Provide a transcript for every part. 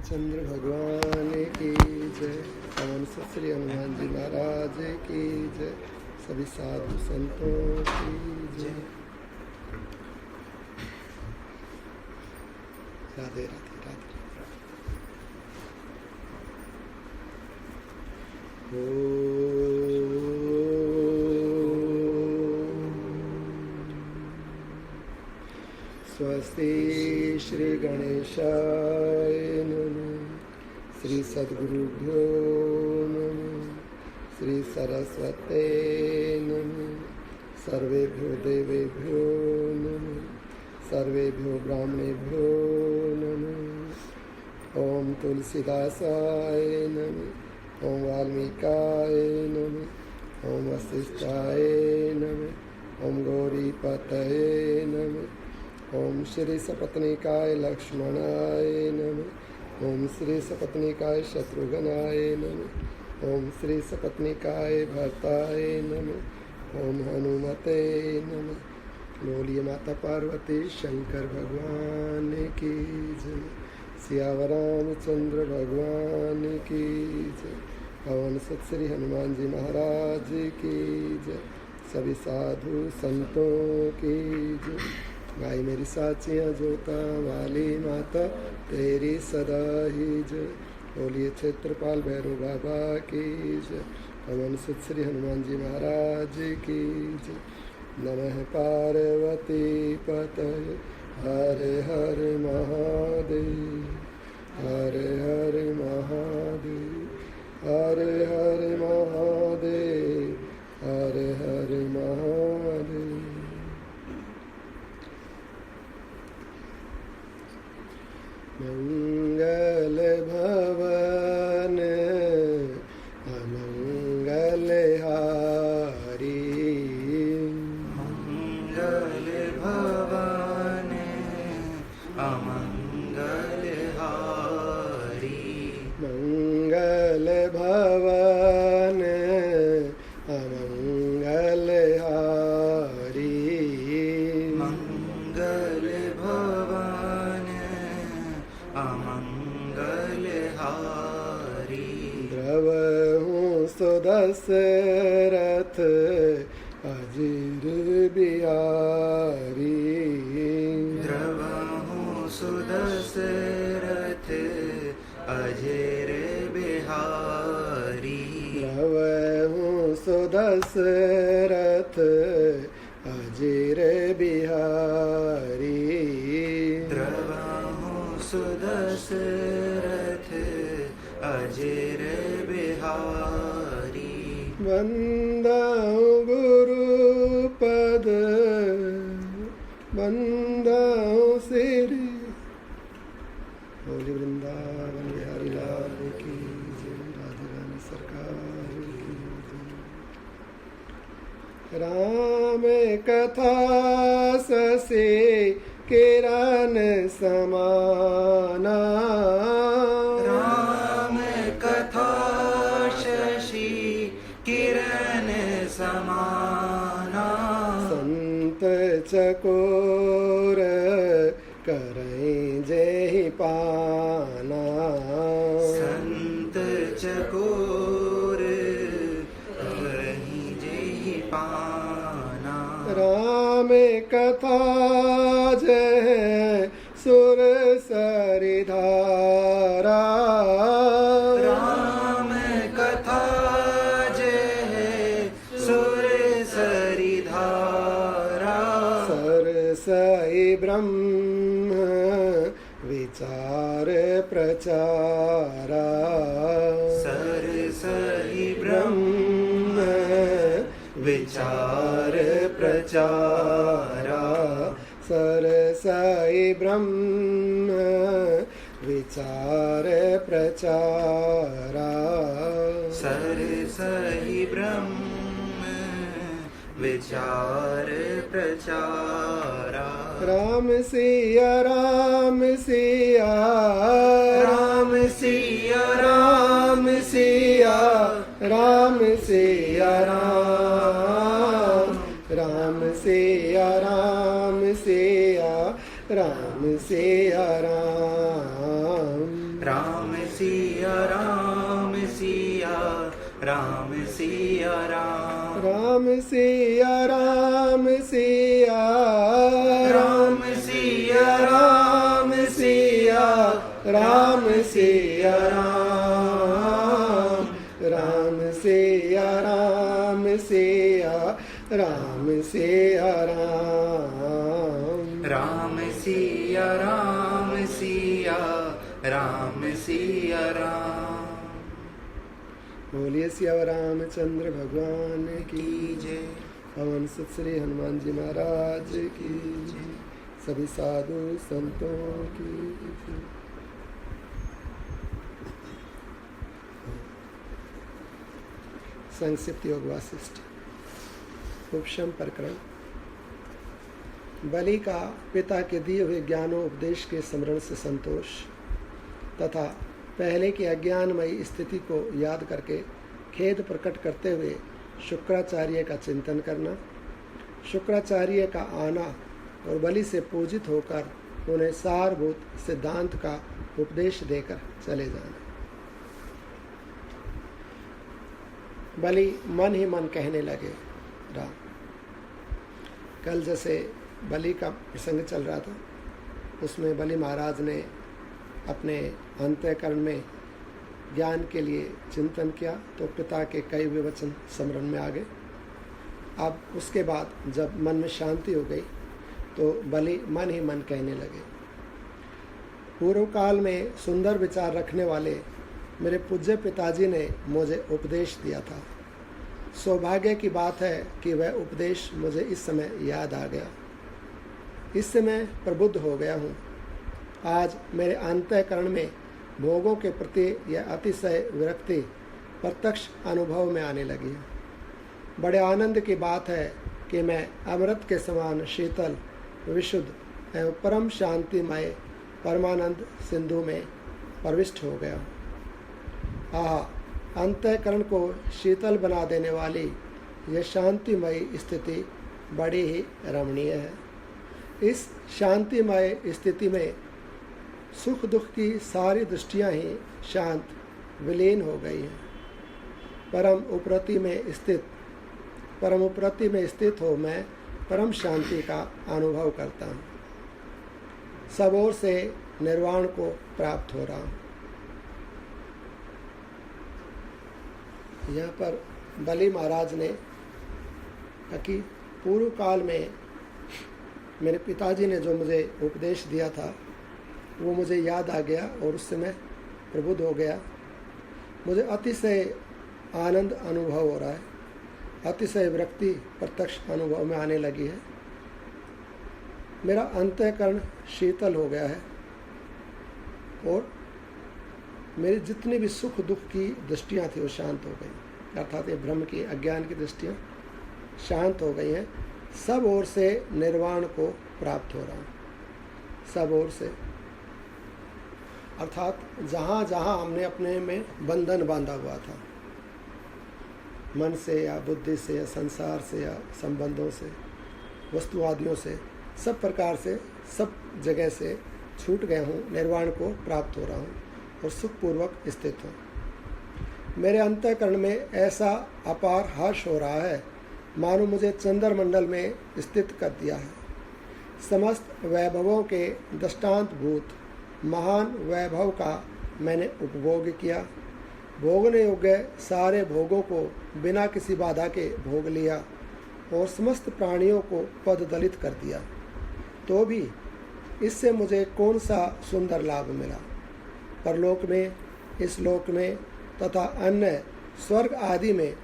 रामचंद्र भगवान की जय। पवन श्री हनुमान जी महाराज की जय। सभी साधु संतों की जय। राधे राधे राधे। स्वस्ति श्री गणेशाय नमः। श्री सद्गुरुभ्यो नमः। श्री सरस्वते नमः। सर्वेभ्यो देवेभ्यो नमः। सर्वेभ्यो ब्राह्मणेभ्यो नमः। ओम तुलसीदासाय नमः। ओम वाल्मीकाय नमः। ओम वशिष्ठाय नमः। ओम गौरीपतये नमः। ओम श्री सपत्नीकाय लक्ष्मणाय नमः। ओम श्री सपत्नीकाय शत्रुघ्नाय नमः। ओम श्री सपत्नीकाय भरताय नमः। ओम हनुमते नमः। बोलिए माता पार्वती शंकर भगवान की जय। सियावर रामचंद्र भगवान की जय। पवन सुत श्री हनुमान जी महाराज की जय। सभी साधु संतों की जय। गाय मेरी साचियाँ जोता वाली माता तेरी सदा ही जय। बोलिए क्षेत्रपाल भैरव बाबा की जय। पवन सुत श्री हनुमान जी महाराज की जय। नमः पार्वती पतये हर हर महादेव। हर हर महादेव। हर हर महादेव। हर हर महादेव। मंगल भवन अमंगल हारी। मंगल भवन अमंगल हारी। मंगल भवन अमंगल हारी। मंगल भवन अमंगल हारी। द्रवहूँ सुदशरथ अजीर बिहारी। द्रवहूँ सुदशरथ अजर बिहारी। द्रवहूँ सुदशरथ अजीर बिहारी। द्रवहूँ सुदशरथ अजर बिहारी। वंदऊ गुरुपद वंदऊ सिरि। बोली वृंदावन बिहारी लाल की जय। राधे रानी सरकार की जय। राम कथा ससे किरण समाना। राम कथा शशि किरण समाना। संत चकोर करें जय पाना। संत चकोर करहीं जय पाना। राम कथा जय सुर सरिधारा। राम कथा जय सुर सरिधारा। सरसई ब्रह्म विचार प्रचारा। सरसहि ब्रह्म विचार प्रचारा। सरसई ब्रह्म विचार प्रचारा। सरसहि ब्रह्म विचार प्रचारा। राम सिया राम सिया। राम सिया राम सिया। राम सिया राम। राम सिया राम सिया राम। राम सिया राम सिया राम सिया राम राम सिया राम सिया राम सिया राम सिया राम सिया राम राम सिया राम सिया राम सिया राम राम सिया राम सिया राम सिया राम। बोलिए सिया रामचंद्र भगवान की की जय। पवन सुत श्री हनुमान जी महाराज की जय। सभी साधु संतों की जय। संक्षिप्त योग वासिष्ठ उपशम प्रकरण। बलि का पिता के दिए हुए ज्ञानोपदेश के स्मरण से संतोष तथा पहले की अज्ञानमयी स्थिति को याद करके खेद प्रकट करते हुए शुक्राचार्य का चिंतन करना, शुक्राचार्य का आना और बलि से पूजित होकर उन्हें सारभूत सिद्धांत का उपदेश देकर चले जाना। बलि मन ही मन कहने लगे राम। कल जैसे बलि का प्रसंग चल रहा था, उसमें बलि महाराज ने अपने अंतःकरण में ज्ञान के लिए चिंतन किया तो पिता के कई विवचन स्मरण में आ गए। अब उसके बाद जब मन में शांति हो गई तो बलि मन ही मन कहने लगे। पूर्व काल में सुंदर विचार रखने वाले मेरे पूज्य पिताजी ने मुझे उपदेश दिया था। सौभाग्य की बात है कि वह उपदेश मुझे इस समय याद आ गया। इससे मैं प्रबुद्ध हो गया हूँ। आज मेरे अंतःकरण में भोगों के प्रति यह अतिशय विरक्ति प्रत्यक्ष अनुभव में आने लगी है। बड़े आनंद की बात है कि मैं अमृत के समान शीतल, विशुद्ध एवं परम शांतिमय परमानंद सिंधु में प्रविष्ट हो गया। आह, अंतःकरण को शीतल बना देने वाली यह शांतिमय स्थिति बड़ी ही रमणीय है। इस शांतिमय स्थिति में सुख दुख की सारी दृष्टियां ही शांत विलीन हो गई हैं। परम उपरति में स्थित हो मैं परम शांति का अनुभव करता हूँ। सब ओर से निर्वाण को प्राप्त हो रहा हूँ। यहाँ पर बलि महाराज ने कहा कि पूर्व काल में मेरे पिताजी ने जो मुझे उपदेश दिया था वो मुझे याद आ गया और उससे मैं प्रबुद्ध हो गया। मुझे अतिशय आनंद अनुभव हो रहा है, अतिशय विरक्ति प्रत्यक्ष अनुभव में आने लगी है। मेरा अंतःकरण शीतल हो गया है और मेरी जितनी भी सुख दुख की दृष्टियाँ थी वो शांत हो गई। अर्थात ये ब्रह्म की अज्ञान की दृष्टियाँ शांत हो गई हैं। सब ओर से निर्वाण को प्राप्त हो रहा हूँ। सब ओर से अर्थात जहाँ जहाँ हमने अपने में बंधन बांधा हुआ था, मन से या बुद्धि से या संसार से या संबंधों से, वस्तुवादियों से, सब प्रकार से, सब जगह से छूट गया हूँ। निर्वाण को प्राप्त हो रहा हूँ और सुखपूर्वक स्थित हूँ। मेरे अंतःकरण में ऐसा अपार हर्ष हो रहा है मानो मुझे चंद्रमंडल में स्थित कर दिया है। समस्त वैभवों के दृष्टांतभूत महान वैभव का मैंने उपभोग किया। भोगने योग्य सारे भोगों को बिना किसी बाधा के भोग लिया और समस्त प्राणियों को पददलित कर दिया। तो भी इससे मुझे कौन सा सुंदर लाभ मिला? परलोक में, इस लोक में तथा अन्य स्वर्ग आदि में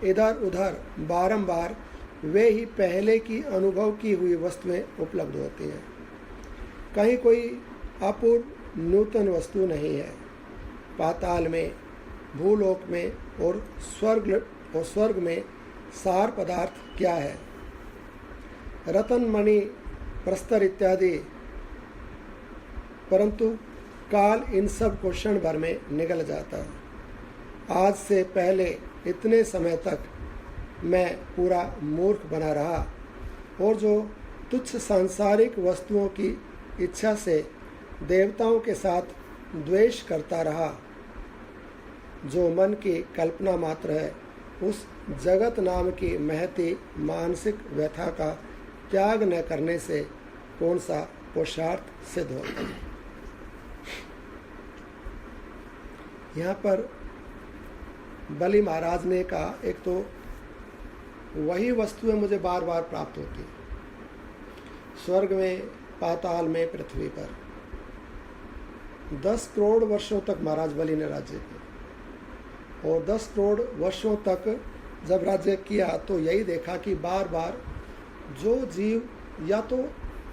इधर उधर बारंबार वे ही पहले की अनुभव की हुई वस्तुएं उपलब्ध होती हैं। कहीं कोई अपूर्व नूतन वस्तु नहीं है। पाताल में, भूलोक में और स्वर्ग में सार पदार्थ क्या है? रतन मणि, प्रस्तर इत्यादि, परंतु काल इन सब को क्षण भर में निगल जाता है। आज से पहले इतने समय तक मैं पूरा मूर्ख बना रहा और जो तुच्छ सांसारिक वस्तुओं की इच्छा से देवताओं के साथ द्वेष करता रहा, जो मन की कल्पना मात्र है, उस जगत नाम की महती मानसिक व्यथा का त्याग न करने से कौन सा पुरुषार्थ सिद्ध होता है। यहाँ पर बलि महाराज ने कहा, एक तो वही वस्तुएं मुझे बार बार प्राप्त होती, स्वर्ग में, पाताल में, पृथ्वी पर। 10 करोड़ वर्षों तक महाराज बलि ने राज्य किया, और 10 करोड़ वर्षों तक जब राज्य किया तो यही देखा कि बार बार जो जीव, या तो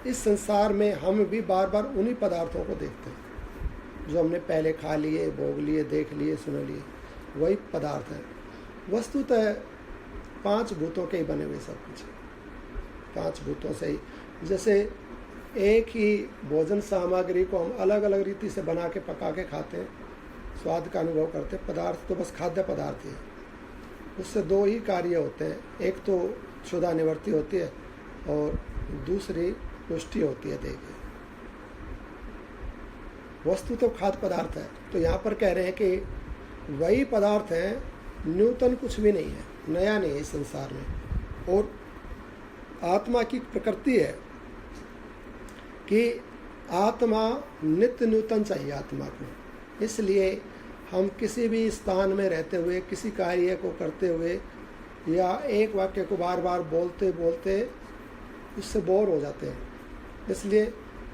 इस संसार में हम भी बार बार उन्हीं पदार्थों को देखते हैं जो हमने पहले खा लिए, भोग लिए, देख लिए, सुन लिए, वही पदार्थ है। वस्तुतः 5 भूतों के ही बने हुए सब कुछ, 5 भूतों से ही। जैसे एक ही भोजन सामग्री को हम अलग अलग रीति से बना के पका के खाते हैं, स्वाद का अनुभव करते हैं, पदार्थ तो बस खाद्य पदार्थ ही है। उससे 2 ही कार्य होते हैं, एक तो क्षुधा निवृत्ति होती है और दूसरी पुष्टि होती है देह की। वस्तु तो खाद्य पदार्थ है। तो यहाँ पर कह रहे हैं कि वही पदार्थ है, न्यूतन कुछ भी नहीं है, नया नहीं है इस संसार में। और आत्मा की प्रकृति है कि आत्मा नित्य नूतन चाहिए आत्मा को। इसलिए हम किसी भी स्थान में रहते हुए, किसी कार्य को करते हुए, या एक वाक्य को बार बार बोलते बोलते उससे बोर हो जाते हैं। इसलिए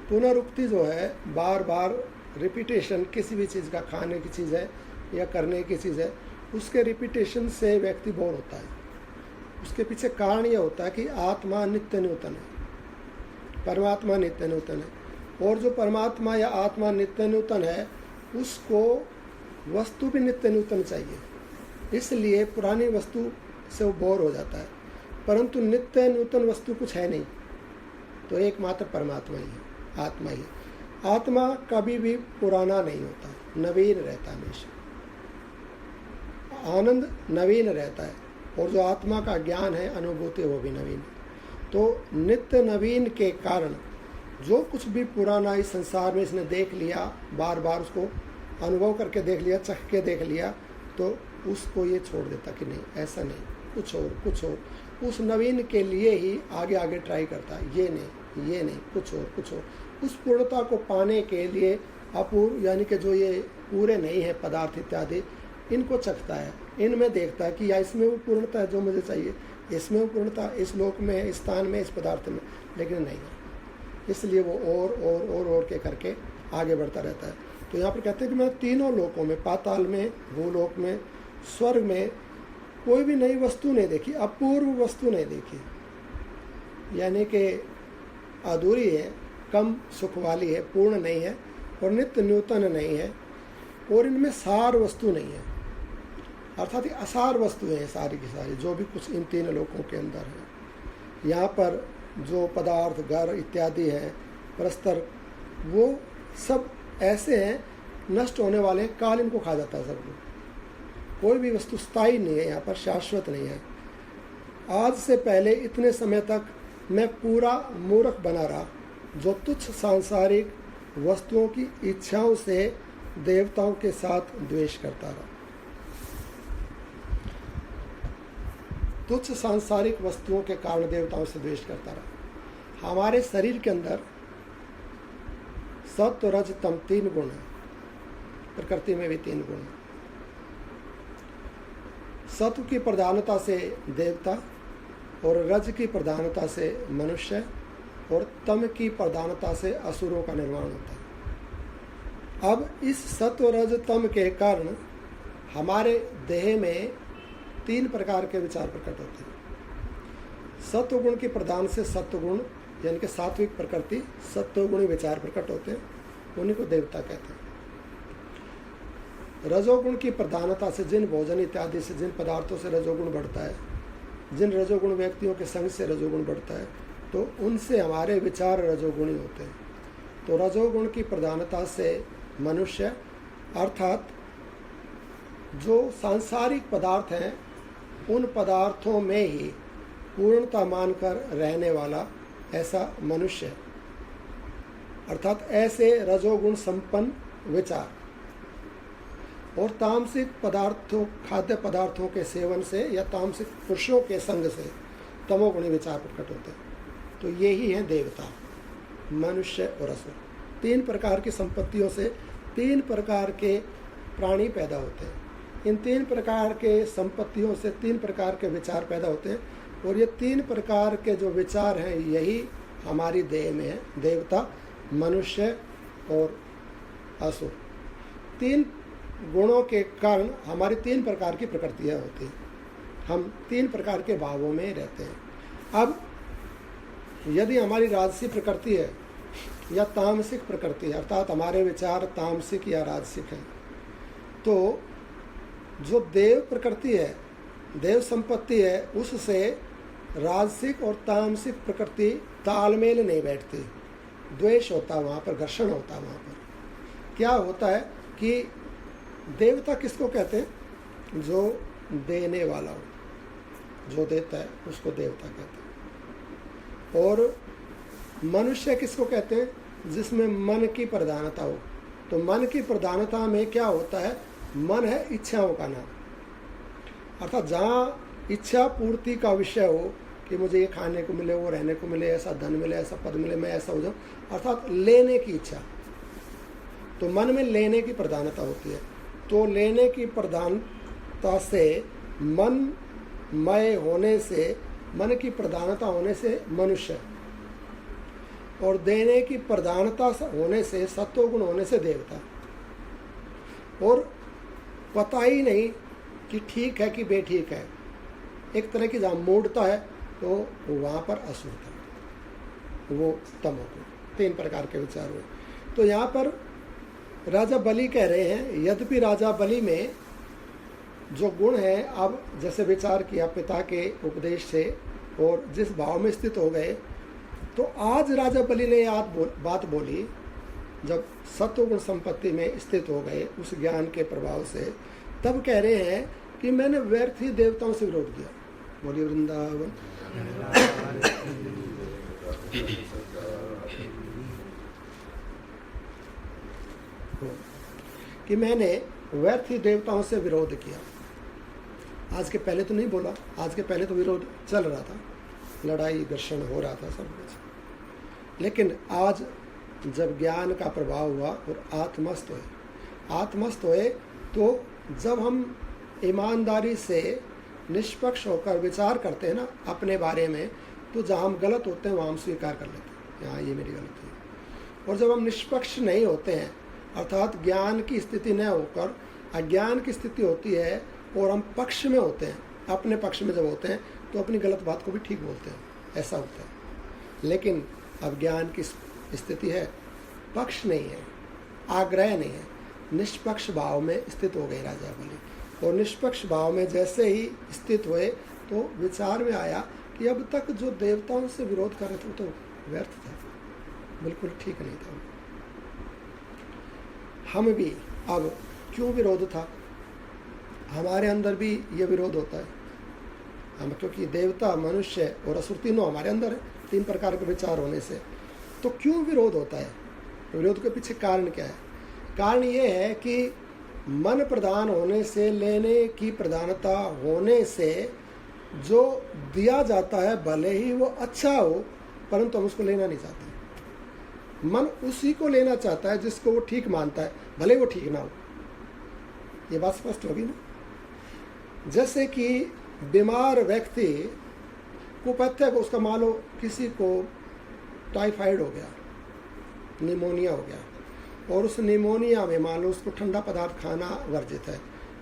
पुनरुक्ति जो है, बार बार रिपीटेशन, किसी भी चीज़ का, खाने की चीज़ है या करने की चीज़ है, उसके रिपीटेशन से व्यक्ति बोर होता है। उसके पीछे कारण यह होता है कि आत्मा नित्य नूतन है, परमात्मा नित्य नूतन है। और जो परमात्मा या आत्मा नित्य नूतन है, उसको वस्तु भी नित्य नूतन चाहिए। इसलिए पुरानी वस्तु से वो बोर हो जाता है। परंतु नित्य नूतन वस्तु कुछ है नहीं, तो एकमात्र परमात्मा ही है, आत्मा ही है। आत्मा कभी भी पुराना नहीं होता, नवीन रहता हमेशा। आनंद नवीन रहता है, और जो आत्मा का ज्ञान है, अनुभूति, वो भी नवीन है। तो नित्य नवीन के कारण जो कुछ भी पुराना इस संसार में इसने देख लिया, बार बार उसको अनुभव करके देख लिया, चख के देख लिया, तो उसको ये छोड़ देता कि नहीं, ऐसा नहीं, कुछ और, कुछ और। उस नवीन के लिए ही आगे आगे ट्राई करता है, ये नहीं, कुछ और, कुछ और। उस पूर्णता को पाने के लिए अपूर्व, यानी कि जो ये पूरे नहीं है पदार्थ इत्यादि, इनको चखता है, इनमें देखता है कि या इसमें वो पूर्णता है जो मुझे चाहिए, इसमें वो पूर्णता इस लोक में है, इस स्थान में, इस पदार्थ में, लेकिन नहीं है। इसलिए वो और के करके आगे बढ़ता रहता है। तो यहाँ पर कहते हैं कि मैं तीनों लोकों में, पाताल में, भूलोक में, स्वर्ग में कोई भी नई वस्तु नहीं देखी, अपूर्व वस्तु नहीं देखी, यानी कि अधूरी है, कम सुख वाली है, पूर्ण नहीं है, और नित्य नूतन नहीं है, और इनमें सार वस्तु नहीं है, अर्थात असार वस्तुएं हैं सारी की सारी, जो भी कुछ इन 3 लोकों के अंदर है। यहाँ पर जो पदार्थ, घर इत्यादि है, परस्तर, वो सब ऐसे हैं, नष्ट होने वाले हैं, काल इनको खा जाता है सबको। कोई भी वस्तु स्थायी नहीं है, यहाँ पर शाश्वत नहीं है। आज से पहले इतने समय तक मैं पूरा मूर्ख बना रहा, जो तुच्छ सांसारिक वस्तुओं की इच्छाओं से देवताओं के साथ द्वेष करता रहा। तुच्छ सांसारिक वस्तुओं के कारण देवताओं से द्वेष करता रहा। हमारे शरीर के अंदर सत्व, रज, तम 3 गुण हैं, प्रकृति में भी 3 गुण हैं। सत्व की प्रधानता से देवता, और रज की प्रधानता से मनुष्य, और तम की प्रधानता से असुरों का निर्माण होता है। अब इस सत्व, रज, तम के कारण हमारे देह में 3 प्रकार के विचार प्रकट होते हैं। सत्व गुण की प्रधान से सत्व गुण, यानी कि सात्विक प्रकृति, सत्वगुणी विचार प्रकट होते हैं, उन्हीं को देवता कहते हैं। रजोगुण की प्रधानता से, जिन भोजन इत्यादि से, जिन पदार्थों से रजोगुण बढ़ता है, जिन रजोगुण व्यक्तियों के संग से रजोगुण बढ़ता है, तो उनसे हमारे विचार रजोगुणी होते हैं। तो रजोगुण की प्रधानता से मनुष्य, अर्थात जो सांसारिक पदार्थ हैं, उन पदार्थों में ही पूर्णता मानकर रहने वाला ऐसा मनुष्य, अर्थात ऐसे रजोगुण संपन्न विचार, और तामसिक पदार्थों, खाद्य पदार्थों के सेवन से या तामसिक पुरुषों के संग से तमोगुणी विचार प्रकट होते हैं। तो यही है देवता, मनुष्य और असुर। 3 प्रकार की संपत्तियों से 3 प्रकार के प्राणी पैदा होते हैं। इन 3 प्रकार के संपत्तियों से 3 प्रकार के विचार पैदा होते हैं, और ये 3 प्रकार के जो विचार हैं यही हमारी देह में है, देवता, मनुष्य और असुर। 3 गुणों के कारण हमारी 3 प्रकार की प्रकृतियाँ होती हैं। हम 3 प्रकार के भावों में रहते हैं। अब यदि हमारी राजसी प्रकृति है या तामसिक प्रकृति है, अर्थात हमारे विचार तामसिक या राजसिक हैं, तो जो देव प्रकृति है, देव संपत्ति है, उससे राजसिक और तामसिक प्रकृति तालमेल नहीं बैठती, द्वेष होता, वहाँ पर घर्षण होता। वहाँ पर क्या होता है कि देवता किसको कहते हैं? जो देने वाला हो, जो देता है उसको देवता कहते हैं। और मनुष्य किसको कहते हैं? जिसमें मन की प्रधानता हो। तो मन की प्रधानता में क्या होता है? मन है इच्छाओं का नाम, अर्थात जहाँ इच्छा पूर्ति का विषय हो कि मुझे ये खाने को मिले, वो रहने को मिले, ऐसा धन मिले, ऐसा पद मिले, मैं ऐसा हो जाऊँ, अर्थात लेने की इच्छा। तो मन में लेने की प्रधानता होती है। तो लेने की प्रधानता से, मन मय होने से, मन की प्रधानता होने से मनुष्य, और देने की प्रधानता होने से, सत्वगुण होने से देवता। और पता ही नहीं कि ठीक है कि बेठीक है, एक तरह की जहाँ मूढ़ता है, तो वहाँ पर असुर था, वो तमोगुण। 3 प्रकार के विचार हुए। तो यहाँ पर राजा बलि कह रहे हैं, यद्यपि राजा बलि में जो गुण है, अब जैसे विचार किया पिता के उपदेश से और जिस भाव में स्थित हो गए, तो आज राजा बलि ने बात बोली, जब सत्वगुण संपत्ति में स्थित हो गए उस ज्ञान के प्रभाव से, तब कह रहे हैं कि मैंने व्यर्थ ही देवताओं से विरोध किया। बोलिए वृंदावन। कि मैंने व्यर्थ ही देवताओं से विरोध किया। आज के पहले तो नहीं बोला, आज के पहले तो विरोध चल रहा था, लड़ाई घर्षण हो रहा था सब कुछ। लेकिन आज जब ज्ञान का प्रभाव हुआ और आत्मस्थ हुए, तो जब हम ईमानदारी से निष्पक्ष होकर विचार करते हैं ना अपने बारे में, तो जहाँ हम गलत होते हैं वहाँ हम स्वीकार कर लेते हैं, हाँ ये मेरी गलती है। और जब हम निष्पक्ष नहीं होते हैं, अर्थात ज्ञान की स्थिति न होकर अज्ञान की स्थिति होती है, और हम पक्ष में होते हैं, अपने पक्ष में जब होते हैं, तो अपनी गलत बात को भी ठीक बोलते हैं, ऐसा होता है। लेकिन अब ज्ञान की स्थिति है, पक्ष नहीं है, आग्रह नहीं है, निष्पक्ष भाव में स्थित हो गए राजा बलि। और निष्पक्ष भाव में जैसे ही स्थित हुए, तो विचार में आया कि अब तक जो देवताओं से विरोध कर रहे थे तो व्यर्थ था, बिल्कुल ठीक नहीं था। हम भी अब क्यों विरोध था? हमारे अंदर भी ये विरोध होता है। हम, क्योंकि देवता, मनुष्य और असुर तीनों हमारे अंदर है, 3 प्रकार के विचार होने से। तो क्यों विरोध होता है? विरोध के पीछे कारण क्या है? कारण ये है कि मन प्रधान होने से, लेने की प्रधानता होने से जो दिया जाता है, भले ही वो अच्छा हो, परंतु हम उसको लेना नहीं चाहते। मन उसी को लेना चाहता है जिसको वो ठीक मानता है, भले वो ठीक ना हो। ये बात स्पष्ट होगी ना? जैसे कि बीमार व्यक्ति को पता है कि उसका, मान लो किसी को टाइफाइड हो गया, निमोनिया हो गया, और उस निमोनिया में मान लो उसको ठंडा पदार्थ खाना वर्जित है,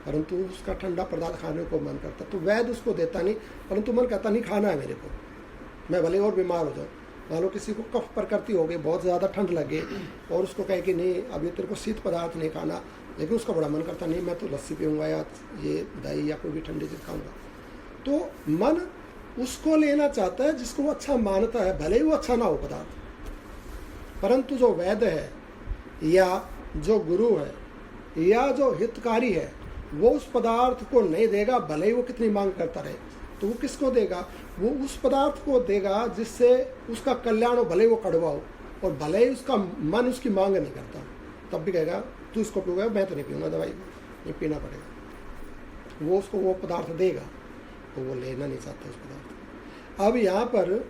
परंतु उसका ठंडा पदार्थ खाने को मन करता, तो वैद्य उसको देता नहीं, परंतु मन कहता नहीं खाना है मेरे को, मैं भले और बीमार हो जाऊँ। मान लो किसी को कफ प्रकृति हो गई, बहुत ज़्यादा ठंड लगे, और उसको कहे कि नहीं अभी तेरे को शीत पदार्थ नहीं खाना, लेकिन उसका बड़ा मन करता नहीं मैं तो लस्सी पीऊँगा या ये दही या कोई भी ठंडी चीज़ खाऊँगा। तो मन उसको लेना चाहता है जिसको वो अच्छा मानता है, भले ही वो अच्छा ना हो पदार्थ। परंतु जो वैद्य है या जो गुरु है या जो हितकारी है, वो उस पदार्थ को नहीं देगा, भले ही वो कितनी मांग करता रहे। तो वो किसको देगा? वो उस पदार्थ को देगा जिससे उसका कल्याण हो, भले ही वो कड़वा हो, और भले ही उसका मन उसकी मांग नहीं करता, तब भी कहेगा तू इसको पीऊँगा, मैं तो नहीं पीऊँगा दवाई को, ये पीना पड़ेगा। वो उसको वो पदार्थ देगा तो वो लेना नहीं चाहता उस पदार्थ। अब यहाँ पर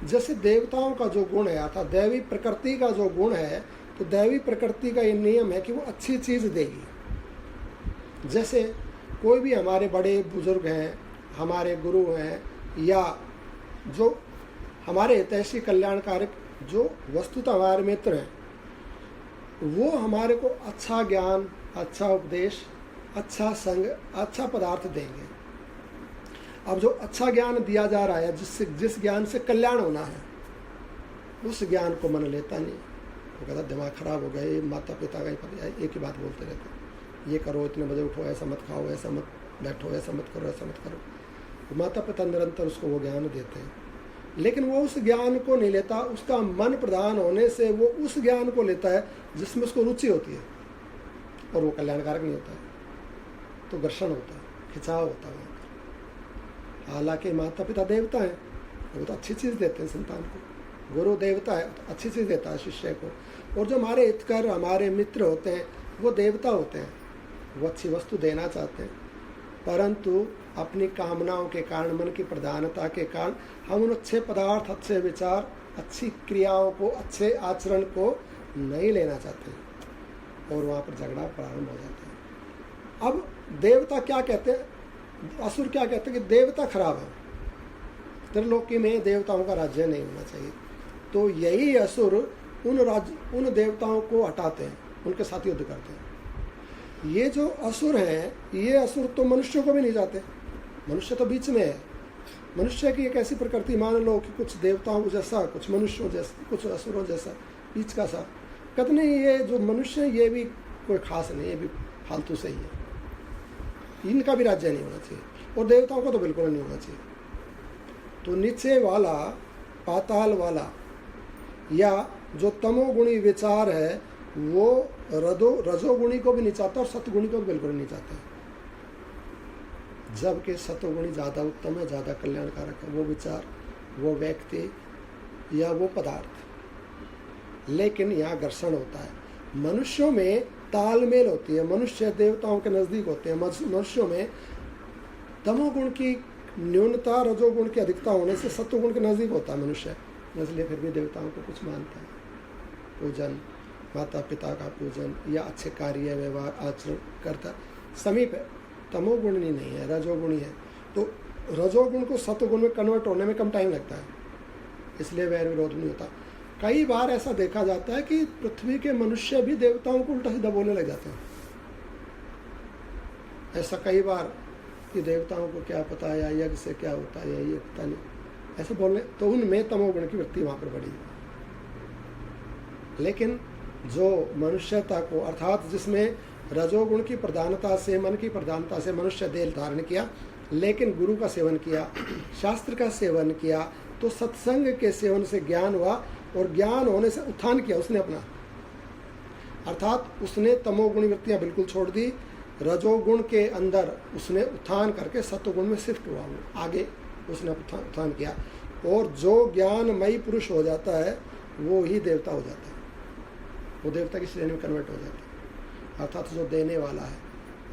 जैसे देवताओं का जो गुण है, अर्थात दैवी प्रकृति का जो गुण है, तो दैवी प्रकृति का ये नियम है कि वो अच्छी चीज़ देगी। जैसे कोई भी हमारे बड़े बुजुर्ग हैं, हमारे गुरु हैं, या जो हमारे हितैषी कल्याणकारक जो वस्तुतः हमारे मित्र हैं, वो हमारे को अच्छा ज्ञान, अच्छा उपदेश, अच्छा संग, अच्छा पदार्थ देंगे। अब जो अच्छा ज्ञान दिया जा रहा है, जिस ज्ञान से कल्याण होना है, उस ज्ञान को मन लेता नहीं। वो कहता दिमाग खराब हो गया, ये माता पिता का ही एक ही बात बोलते रहते, ये करो, इतने बजे उठो, ऐसा मत खाओ, ऐसा मत बैठो, ऐसा मत करो, ऐसा मत करो। तो माता पिता निरंतर उसको वो ज्ञान देते हैं, लेकिन वो उस ज्ञान को नहीं लेता। उसका मन प्रधान होने से वो उस ज्ञान को लेता है जिसमें उसको रुचि होती है, और वो कल्याणकारक नहीं होता है, तो घर्षण होता है, खिंचाव होता है। हालांकि माता पिता देवता हैं, वो तो अच्छी चीज़ देते हैं संतान को। गुरु देवता है तो अच्छी चीज़ देता है शिष्य को। और जो हमारे हितकर, हमारे मित्र होते हैं, वो देवता होते हैं, वो अच्छी वस्तु देना चाहते हैं, परंतु अपनी कामनाओं के कारण, मन की प्रधानता के कारण हम उन अच्छे पदार्थ, अच्छे विचार, अच्छी क्रियाओं को, अच्छे आचरण को नहीं लेना चाहते, और वहाँ पर झगड़ा प्रारंभ हो जाता है। अब देवता क्या कहते हैं, असुर क्या कहते हैं कि देवता खराब है, त्रिलोकी में देवताओं का राज्य नहीं होना चाहिए। तो यही असुर उन देवताओं को हटाते हैं, उनके साथ युद्ध करते हैं। ये जो असुर हैं, ये असुर तो मनुष्यों को भी नहीं जाते, मनुष्य तो बीच में है। मनुष्य की एक ऐसी प्रकृति, मान लो कि कुछ देवताओं जैसा, कुछ मनुष्यों जैसा, कुछ असुरों जैसा, बीच का सा। कहते नहीं, ये जो मनुष्य है ये भी कोई खास नहीं, ये भी फालतू से ही है, इनका भी राज्य नहीं होना चाहिए, और देवताओं का तो बिल्कुल नहीं होना चाहिए। तो नीचे वाला, पाताल वाला, या जो तमोगुणी विचार है, वो रजोगुणी को भी नहीं चाहता, और सतगुणी को भी बिल्कुल नहीं चाहता, जबकि सतोगुणी ज़्यादा उत्तम है, ज़्यादा कल्याणकारक है, वो विचार, वो व्यक्ति या वो पदार्थ। लेकिन यहाँ घर्षण होता है, मनुष्यों में तालमेल होती है, मनुष्य देवताओं के नज़दीक होते हैं। मनुष्यों में तमोगुण की न्यूनता, रजोगुण की अधिकता होने से सत्वगुण के नज़दीक होता है मनुष्य, इसलिए फिर भी देवताओं को कुछ मानता है। पूजन, माता पिता का पूजन या अच्छे कार्य, व्यवहार, आचरण करता समीप है, तमोगुणी नहीं है, रजोगुणी है। तो रजोगुण को सत्वगुण में कन्वर्ट होने में कम टाइम लगता है, इसलिए वैर विरोध नहीं होता। कई बार ऐसा देखा जाता है कि पृथ्वी के मनुष्य भी देवताओं को उल्टा सीधा बोलने लग जाते हैं। ऐसा कई बार कि देवताओं को क्या पता है, या यज्ञ से क्या होता है, या ये पता नहीं, ऐसे बोलने, तो उनमें तमोगुण की वृत्ति वहाँ पर बढ़ी। लेकिन जो मनुष्यता को, अर्थात जिसमें रजोगुण की प्रधानता से, मन की प्रधानता से मनुष्य देह धारण किया, लेकिन गुरु का सेवन किया, शास्त्र का सेवन किया, तो सत्संग के सेवन से ज्ञान हुआ, और ज्ञान होने से उत्थान किया उसने अपना, अर्थात उसने तमोगुणी वृत्तियाँ बिल्कुल छोड़ दी, रजोगुण के अंदर उसने उत्थान करके सत्वगुण में शिफ्ट हुआ, वो आगे उसने उत्थान किया, और जो ज्ञानमयी पुरुष हो जाता है वो ही देवता हो जाता है, वो देवता की श्रेणी में कन्वर्ट हो जाता है। अर्थात जो देने वाला है,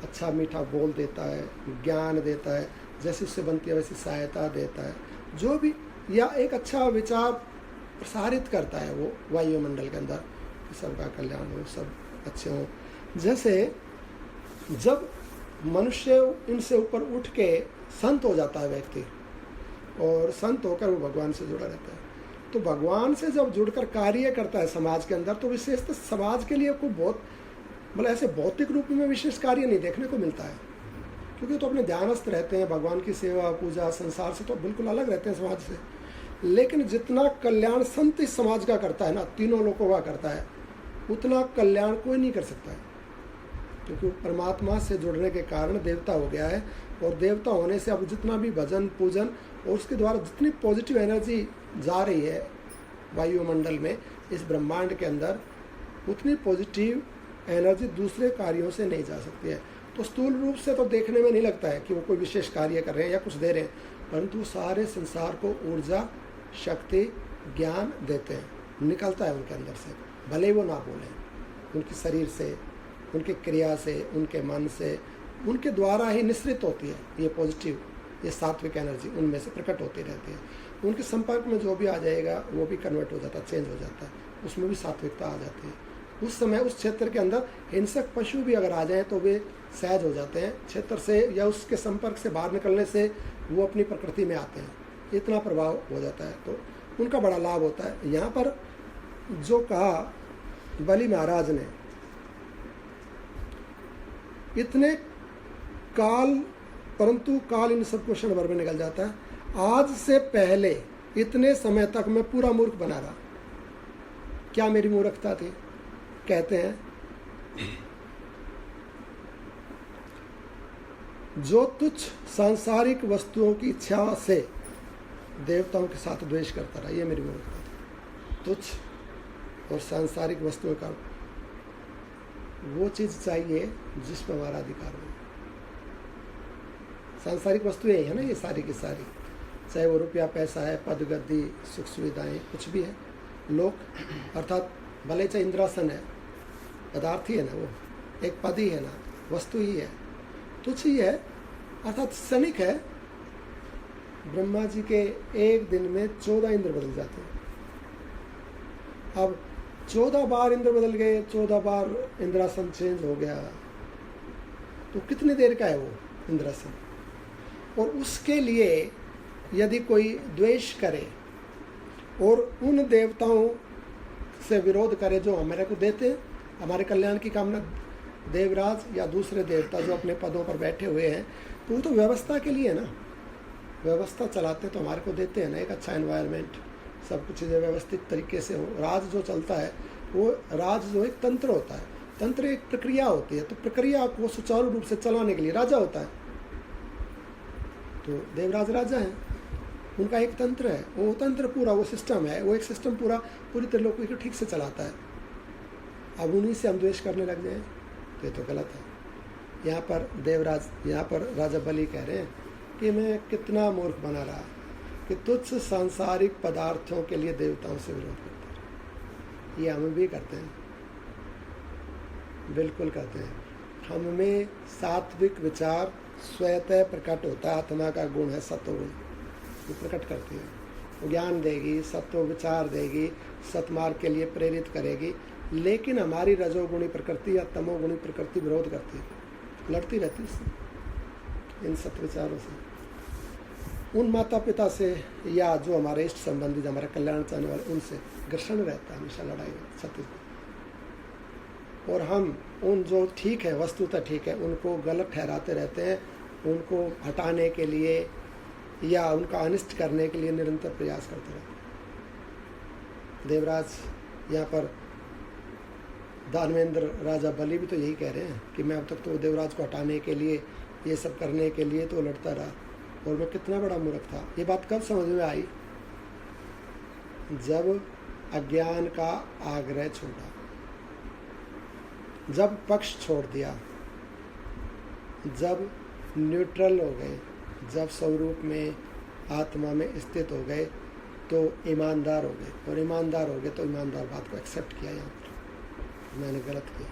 अच्छा मीठा बोल देता है, ज्ञान देता है, जैसी उससे बनती है वैसी सहायता देता है, जो भी, या एक अच्छा विचार प्रसारित करता है वो वायुमंडल के अंदर, सबका कल्याण हो, सब अच्छे हों। जैसे जब मनुष्य इनसे ऊपर उठ के संत हो जाता है व्यक्ति, और संत होकर वो भगवान से जुड़ा रहता है, तो भगवान से जब जुड़कर कार्य करता है समाज के अंदर, तो विशेषतः समाज के लिए कोई बहुत, मतलब ऐसे भौतिक रूप में विशेष कार्य नहीं देखने को मिलता है, क्योंकि तो अपने ध्यानस्थ रहते हैं, भगवान की सेवा पूजा संसार से तो बिल्कुल अलग रहते हैं समाज से। लेकिन जितना कल्याण संत इस समाज का करता है ना, तीनों लोगों का करता है, उतना कल्याण कोई नहीं कर सकता है, क्योंकि परमात्मा से जुड़ने के कारण देवता हो गया है, और देवता होने से अब जितना भी भजन पूजन और उसके द्वारा जितनी पॉजिटिव एनर्जी जा रही है वायुमंडल में, इस ब्रह्मांड के अंदर, उतनी पॉजिटिव एनर्जी दूसरे कार्यों से नहीं जा सकती है। तो स्थूल रूप से तो देखने में नहीं लगता है कि वो कोई विशेष कार्य कर रहे हैं या कुछ दे रहे हैं, परंतु सारे संसार को ऊर्जा, शक्ति, ज्ञान देते हैं, निकलता है उनके अंदर से, भले वो ना बोलें, उनके शरीर से, उनकी क्रिया से, उनके मन से, उनके द्वारा ही निश्रित होती है। ये पॉजिटिव, ये सात्विक एनर्जी उनमें से प्रकट होती रहती है। उनके संपर्क में जो भी आ जाएगा वो भी कन्वर्ट हो जाता है, चेंज हो जाता है, उसमें भी सात्विकता आ जाती है। उस समय उस क्षेत्र के अंदर हिंसक पशु भी अगर आ जाएं तो वे सहज हो जाते हैं, क्षेत्र से या उसके संपर्क से बाहर निकलने से वो अपनी प्रकृति में आते हैं, इतना प्रभाव हो जाता है, तो उनका बड़ा लाभ होता है। यहाँ पर जो कहा बलि महाराज ने, इतने काल, परंतु काल इन सबको क्षण भर में निकल जाता है। आज से पहले इतने समय तक मैं पूरा मूर्ख बना रहा। क्या मेरी मूर्खता थी? कहते हैं जो तुच्छ सांसारिक वस्तुओं की इच्छा से देवताओं के साथ द्वेष करता रहा, ये मेरी मूर्खता थी। तुच्छ और सांसारिक वस्तुओं का वो चीज चाहिए जिस पर हमारा अधिकार हो। सांसारिक वस्तुएं है ना ये सारी की सारी, चाहे वो रुपया पैसा है, पद गद्दी, सुख सुविधाएं, कुछ भी है। लोक अर्थात भले चाहे इंद्रासन है, पदार्थ ही है ना, वो एक पद ही है ना, वस्तु ही है, तुच्छ ही है, अर्थात क्षणिक है। ब्रह्मा जी के एक दिन में 14 इंद्र बदल जाते हैं। अब 14 बार इंद्र बदल गए, 14 बार इंद्रासन चेंज हो गया, तो कितनी देर का है वो इंद्रासन? और उसके लिए यदि कोई द्वेष करे और उन देवताओं से विरोध करे जो हमारे को देते, हमारे कल्याण की कामना, देवराज या दूसरे देवता जो अपने पदों पर बैठे हुए हैं, तो वो तो व्यवस्था के लिए है ना, व्यवस्था चलाते तो हमारे को देते हैं ना, एक अच्छा एनवायरनमेंट, सब कुछ चीज़ें व्यवस्थित तरीके से हो। राज जो चलता है वो राज जो एक तंत्र होता है, तंत्र एक प्रक्रिया होती है, तो प्रक्रिया को सुचारू रूप से चलाने के लिए राजा होता है। तो देवराज राजा हैं, उनका एक तंत्र है, वो तंत्र पूरा, वो सिस्टम है, वो एक सिस्टम पूरा पूरी त्रिलोकी को ठीक से चलाता है। अब उन्हीं से हम द्वेष करने लग जाए तो ये तो गलत है। यहाँ पर देवराज, यहाँ पर राजा बलि कह रहे हैं कि मैं कितना मूर्ख बना रहा कि तुच्छ सांसारिक पदार्थों के लिए देवताओं से विरोध करते हैं। ये हम भी करते हैं, बिल्कुल करते हैं। हम में सात्विक विचार स्वतः प्रकट होता है। आत्मा का गुण है सत्वगुण, वो प्रकट करती है, वो ज्ञान देगी, सत्व विचार देगी, सतमार्ग के लिए प्रेरित करेगी। लेकिन हमारी रजोगुणी प्रकृति या तमोगुणी प्रकृति विरोध करती है, लड़ती रहती है इन सत्य विचारों से। उन माता पिता से या जो हमारे इष्ट संबंधी, जो हमारा कल्याण चाहने वाले, उनसे घर्षण रहता है, हमेशा लड़ाई सत्य। और हम उन जो ठीक है, वस्तुतः ठीक है, उनको गलत ठहराते रहते हैं, उनको हटाने के लिए या उनका अनिष्ट करने के लिए निरंतर प्रयास करते रहते हैं। देवराज यहाँ पर दानवेंद्र राजा बलि भी तो यही कह रहे हैं कि मैं अब तक तो देवराज को हटाने के लिए, ये सब करने के लिए तो लड़ता रहा, और मैं कितना बड़ा मूर्ख था। ये बात कब समझ में आई? जब अज्ञान का आग्रह छोड़ा, जब पक्ष छोड़ दिया, जब न्यूट्रल हो गए, जब स्वरूप में, आत्मा में स्थित हो गए, तो ईमानदार हो गए। और ईमानदार हो गए तो ईमानदार बात को एक्सेप्ट किया। यहाँ पर मैंने गलत किया,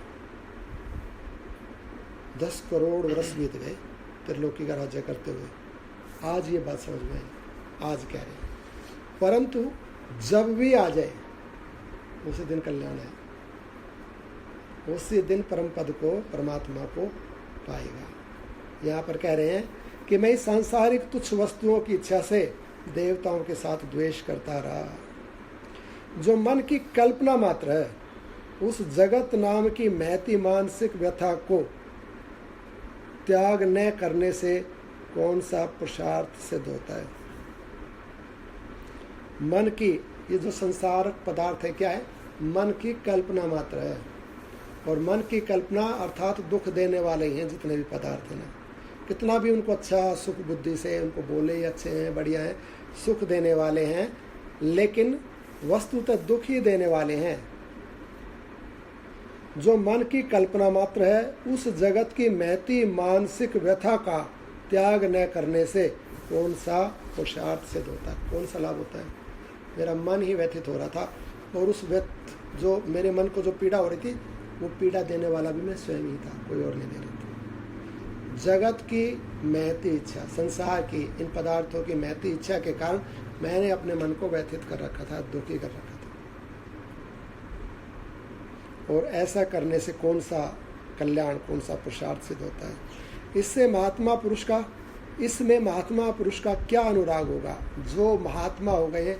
10 करोड़ वर्ष बीत गए त्रिलोकी का राज्य करते हुए, आज ये बात समझ में आई, आज कह रहे हैं। परंतु जब भी आ जाए उसी दिन कल्याण है, उसी दिन परम पद को, परमात्मा को पाएगा। यहाँ पर कह रहे हैं कि मैं इस सांसारिक तुच्छ वस्तुओं की इच्छा से देवताओं के साथ द्वेष करता रहा। जो मन की कल्पना मात्र है, उस जगत नाम की महती मानसिक व्यथा को त्याग न करने से कौन सा पुरुषार्थ सिद्ध होता है? मन की, ये जो संसार पदार्थ है क्या है? मन की कल्पना मात्र है। और मन की कल्पना अर्थात दुख देने वाले ही हैं जितने भी पदार्थ हैं ना, कितना भी उनको अच्छा सुख बुद्धि से उनको बोले ये अच्छे हैं, बढ़िया हैं, सुख देने वाले हैं, लेकिन वस्तुतः दुख ही देने वाले हैं। जो मन की कल्पना मात्र है, उस जगत की महती मानसिक व्यथा का त्याग न करने से कौन सा पुरुषार्थ सिद्ध होता है? कौन सा लाभ होता है? मेरा मन ही व्यथित हो रहा था, और उस जो मेरे मन को जो पीड़ा हो रही थी, वो पीड़ा देने वाला भी मैं स्वयं ही था, कोई और नहीं दे रही थी। जगत की महती इच्छा, संसार की, इन पदार्थों की महती इच्छा के कारण मैंने अपने मन को व्यथित कर रखा था, दुखी कर रखा था। और ऐसा करने से कौन सा कल्याण, कौन सा पुरुषार्थ सिद्ध होता है? इसमें महात्मा पुरुष का क्या अनुराग होगा? जो महात्मा हो गए,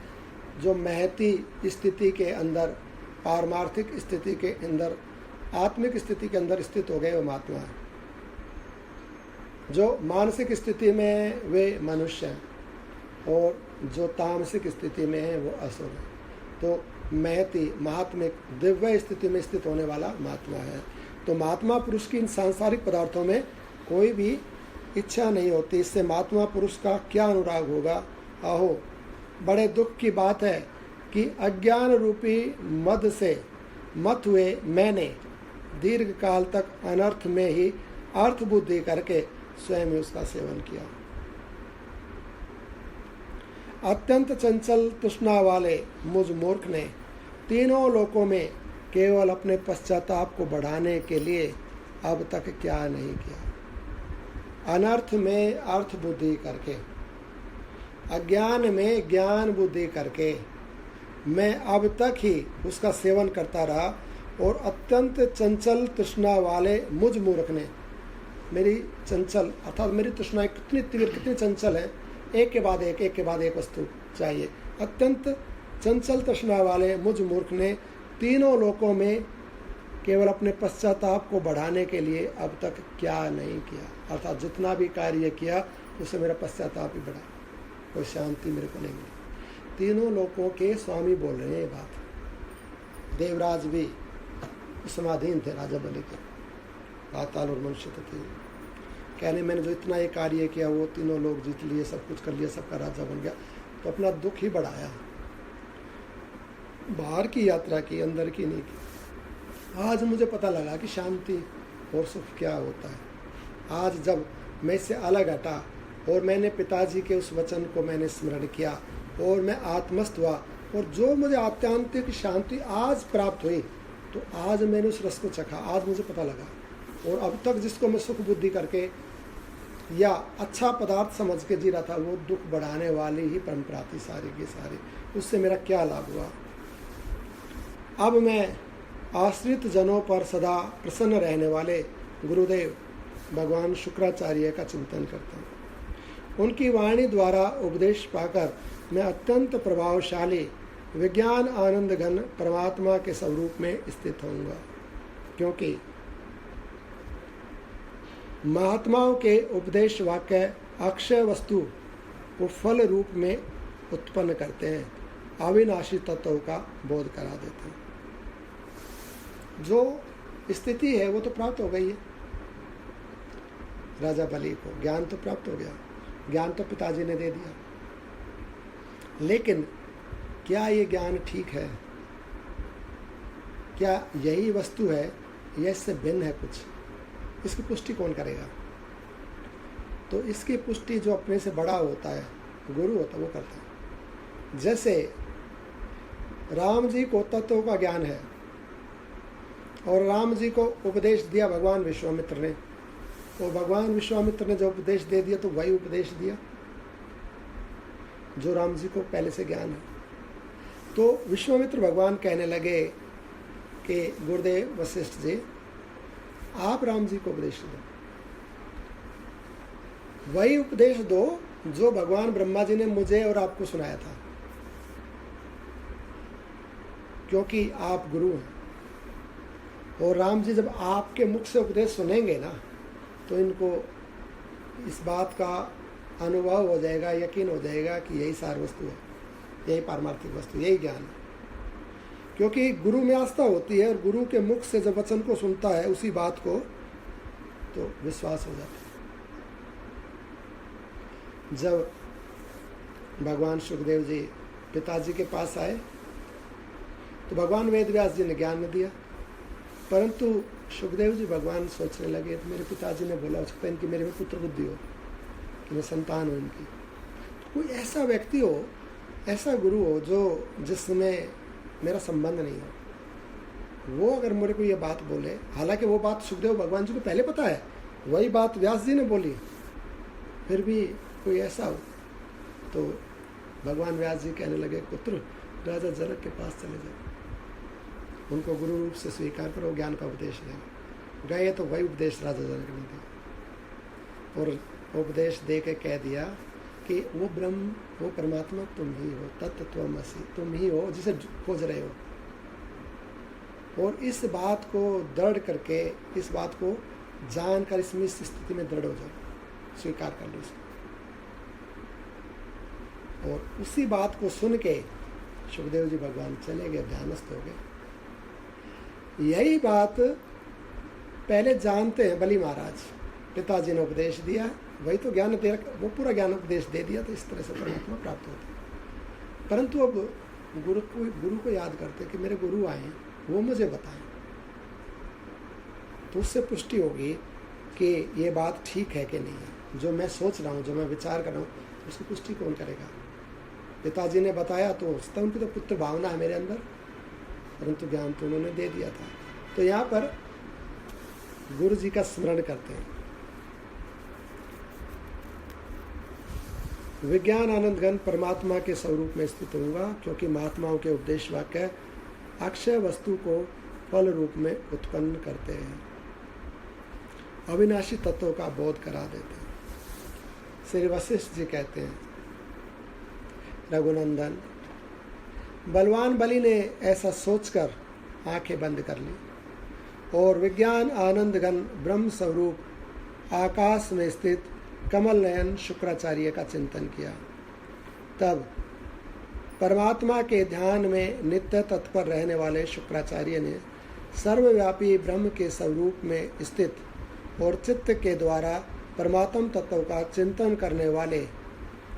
जो महती स्थिति के अंदर, पारमार्थिक स्थिति के अंदर, आत्मिक स्थिति के अंदर स्थित हो गए, वो महात्मा है। जो मानसिक स्थिति में वे मनुष्य हैं और जो तामसिक स्थिति में है वो असुर है। तो महती, महात्मिक, दिव्य स्थिति में स्थित होने वाला महात्मा है। तो महात्मा पुरुष की इन सांसारिक पदार्थों में कोई भी इच्छा नहीं होती। इससे महात्मा पुरुष का क्या अनुराग होगा? आहो, बड़े दुख की बात है कि अज्ञान रूपी मद से मत हुए मैंने दीर्घ काल तक अनर्थ में ही अर्थ बुद्धि करके स्वयं ही उसका सेवन किया। अत्यंत चंचल तृष्णा वाले मुझ मूर्ख ने तीनों लोकों में केवल अपने पश्चाताप को बढ़ाने के लिए अब तक क्या नहीं किया? अनर्थ में अर्थ बुद्धि करके, अज्ञान में ज्ञान बुद्धि करके मैं अब तक ही उसका सेवन करता रहा। और अत्यंत चंचल तृष्णा वाले मुझ मूर्ख ने, मेरी चंचल अर्थात मेरी तृष्णाएं कितनी तीव्र, कितनी चंचल है, एक के बाद एक वस्तु चाहिए। अत्यंत चंचल तृष्णा वाले मुझ मूर्ख ने तीनों लोकों में केवल अपने पश्चाताप को बढ़ाने के लिए अब तक क्या नहीं किया? अर्थात जितना भी कार्य किया उससे मेरा पश्चाताप ही बढ़ा, कोई शांति मेरे को नहीं मिली। तीनों लोकों के स्वामी बोल रहे हैं ये बात। देवराज भी समाधीन थे राजा बलि के, पाताल और मनुष्य थे। कहने मैंने जो इतना ये कार्य किया, वो तीनों लोग जीत लिए, सब कुछ कर लिया, सबका राजा बन गया, तो अपना दुख ही बढ़ाया। बाहर की यात्रा की, अंदर की नहीं की। आज मुझे पता लगा कि शांति और सुख क्या होता है। आज जब मैं इससे अलग हटा और मैंने पिताजी के उस वचन को मैंने स्मरण किया और मैं आत्मस्थ हुआ, और जो मुझे आत्यांतिक शांति आज प्राप्त हुई, तो आज मैंने उस रस को चखा, आज मुझे पता लगा। और अब तक जिसको मैं सुख बुद्धि करके या अच्छा पदार्थ समझ के जी रहा था, वो दुख बढ़ाने वाली ही परंपरा थी सारी की सारी। उससे मेरा क्या लाभ हुआ? अब मैं आश्रित जनों पर सदा प्रसन्न रहने वाले गुरुदेव भगवान शुक्राचार्य का चिंतन करता हूँ। उनकी वाणी द्वारा उपदेश पाकर मैं अत्यंत प्रभावशाली विज्ञान आनंद घन परमात्मा के स्वरूप में स्थित होऊंगा, क्योंकि महात्माओं के उपदेश वाक्य अक्षय वस्तु को फल रूप में उत्पन्न करते हैं, अविनाशी तत्वों का बोध करा देते हैं। जो स्थिति है वो तो प्राप्त हो गई है। राजा बलि को ज्ञान तो प्राप्त हो गया, ज्ञान तो पिताजी ने दे दिया, लेकिन क्या ये ज्ञान ठीक है? क्या यही वस्तु है या इससे भिन्न है कुछ? इसकी पुष्टि कौन करेगा? तो इसकी पुष्टि जो अपने से बड़ा होता है, गुरु होता है, वो करता है। जैसे राम जी को तत्वों का ज्ञान है और राम जी को उपदेश दिया भगवान विश्वामित्र ने, और भगवान विश्वामित्र ने जो उपदेश दे दिया तो वही उपदेश दिया जो राम जी को पहले से ज्ञान है। तो विश्वामित्र भगवान कहने लगे कि गुरुदेव वशिष्ठ जी, आप राम जी को उपदेश दो, वही उपदेश दो जो भगवान ब्रह्मा जी ने मुझे और आपको सुनाया था, क्योंकि आप गुरु हैं। और राम जी जब आपके मुख से उपदेश सुनेंगे ना, तो इनको इस बात का अनुभव हो जाएगा, यकीन हो जाएगा कि यही सार वस्तु है, यही पारमार्थिक वस्तु, यही ज्ञान है। क्योंकि गुरु में आस्था होती है और गुरु के मुख से जब वचन को सुनता है उसी बात को, तो विश्वास हो जाता है। जब भगवान सुखदेव जी पिताजी के पास आए तो भगवान वेदव्यास जी ने ज्ञान में दिया, परंतु सुखदेव जी भगवान सोचने लगे तो मेरे पिताजी ने बोला हो सकता है इनकी मेरे में पुत्र बुद्धि हो, कि मैं संतान हूँ इनकी। तो कोई ऐसा व्यक्ति हो, ऐसा गुरु हो जो जिसमें मेरा संबंध नहीं हो, वो अगर मेरे को ये बात बोले, हालांकि वो बात सुखदेव भगवान जी को पहले पता है, वही बात व्यास जी ने बोली, फिर भी कोई ऐसा हो, तो भगवान व्यास जी कहने लगे, पुत्र राजा जनक के पास चले जाओ, उनको गुरु रूप से स्वीकार करो, ज्ञान का उपदेश देंगे। गए तो वही उपदेश राजा जनक ने दिया, और उपदेश दे के कह दिया कि वो ब्रह्म, वो परमात्मा तुम ही हो, तत्त्वमसि, तुम ही हो जिसे खोज रहे हो। और इस बात को दृढ़ करके, इस बात को जानकर इसमें इस स्थिति में दृढ़ हो जाओ, स्वीकार कर लो इसको। और उसी बात को सुन के सुखदेव जी भगवान चले गए, ध्यानस्थ हो गए। यही बात पहले जानते हैं बलि महाराज, पिताजी ने उपदेश दिया, वही तो ज्ञान दे, वो पूरा ज्ञान उपदेश दे दिया, तो इस तरह से परमात्मा प्राप्त होता। परंतु अब गुरु को याद करते कि मेरे गुरु आए, वो मुझे बताएं, तो उससे पुष्टि होगी कि ये बात ठीक है कि नहीं है। जो मैं सोच रहा हूँ, जो मैं विचार कर रहा हूँ, उसकी पुष्टि कौन करेगा? पिताजी ने बताया तो उनकी तो पुत्र भावना है मेरे अंदर, परंतु ज्ञान तो उन्होंने दे दिया था। तो यहाँ पर गुरु जी का स्मरण करते हैं। विज्ञान आनंद घन परमात्मा के स्वरूप में स्थित होगा, क्योंकि महात्माओं के उपदेश वाक्य अक्षय वस्तु को फल रूप में उत्पन्न करते हैं, अविनाशी तत्वों का बोध करा देते हैं। श्री वशिष्ठ जी कहते हैं, रघुनंदन, बलवान बलि ने ऐसा सोचकर आंखें बंद कर ली और विज्ञान आनंद घन ब्रह्म स्वरूप आकाश में स्थित कमल नयन शुक्राचार्य का चिंतन किया। तब परमात्मा के ध्यान में नित्य तत्पर रहने वाले शुक्राचार्य ने सर्वव्यापी ब्रह्म के स्वरूप में स्थित और चित्त के द्वारा परमात्म तत्व का चिंतन करने वाले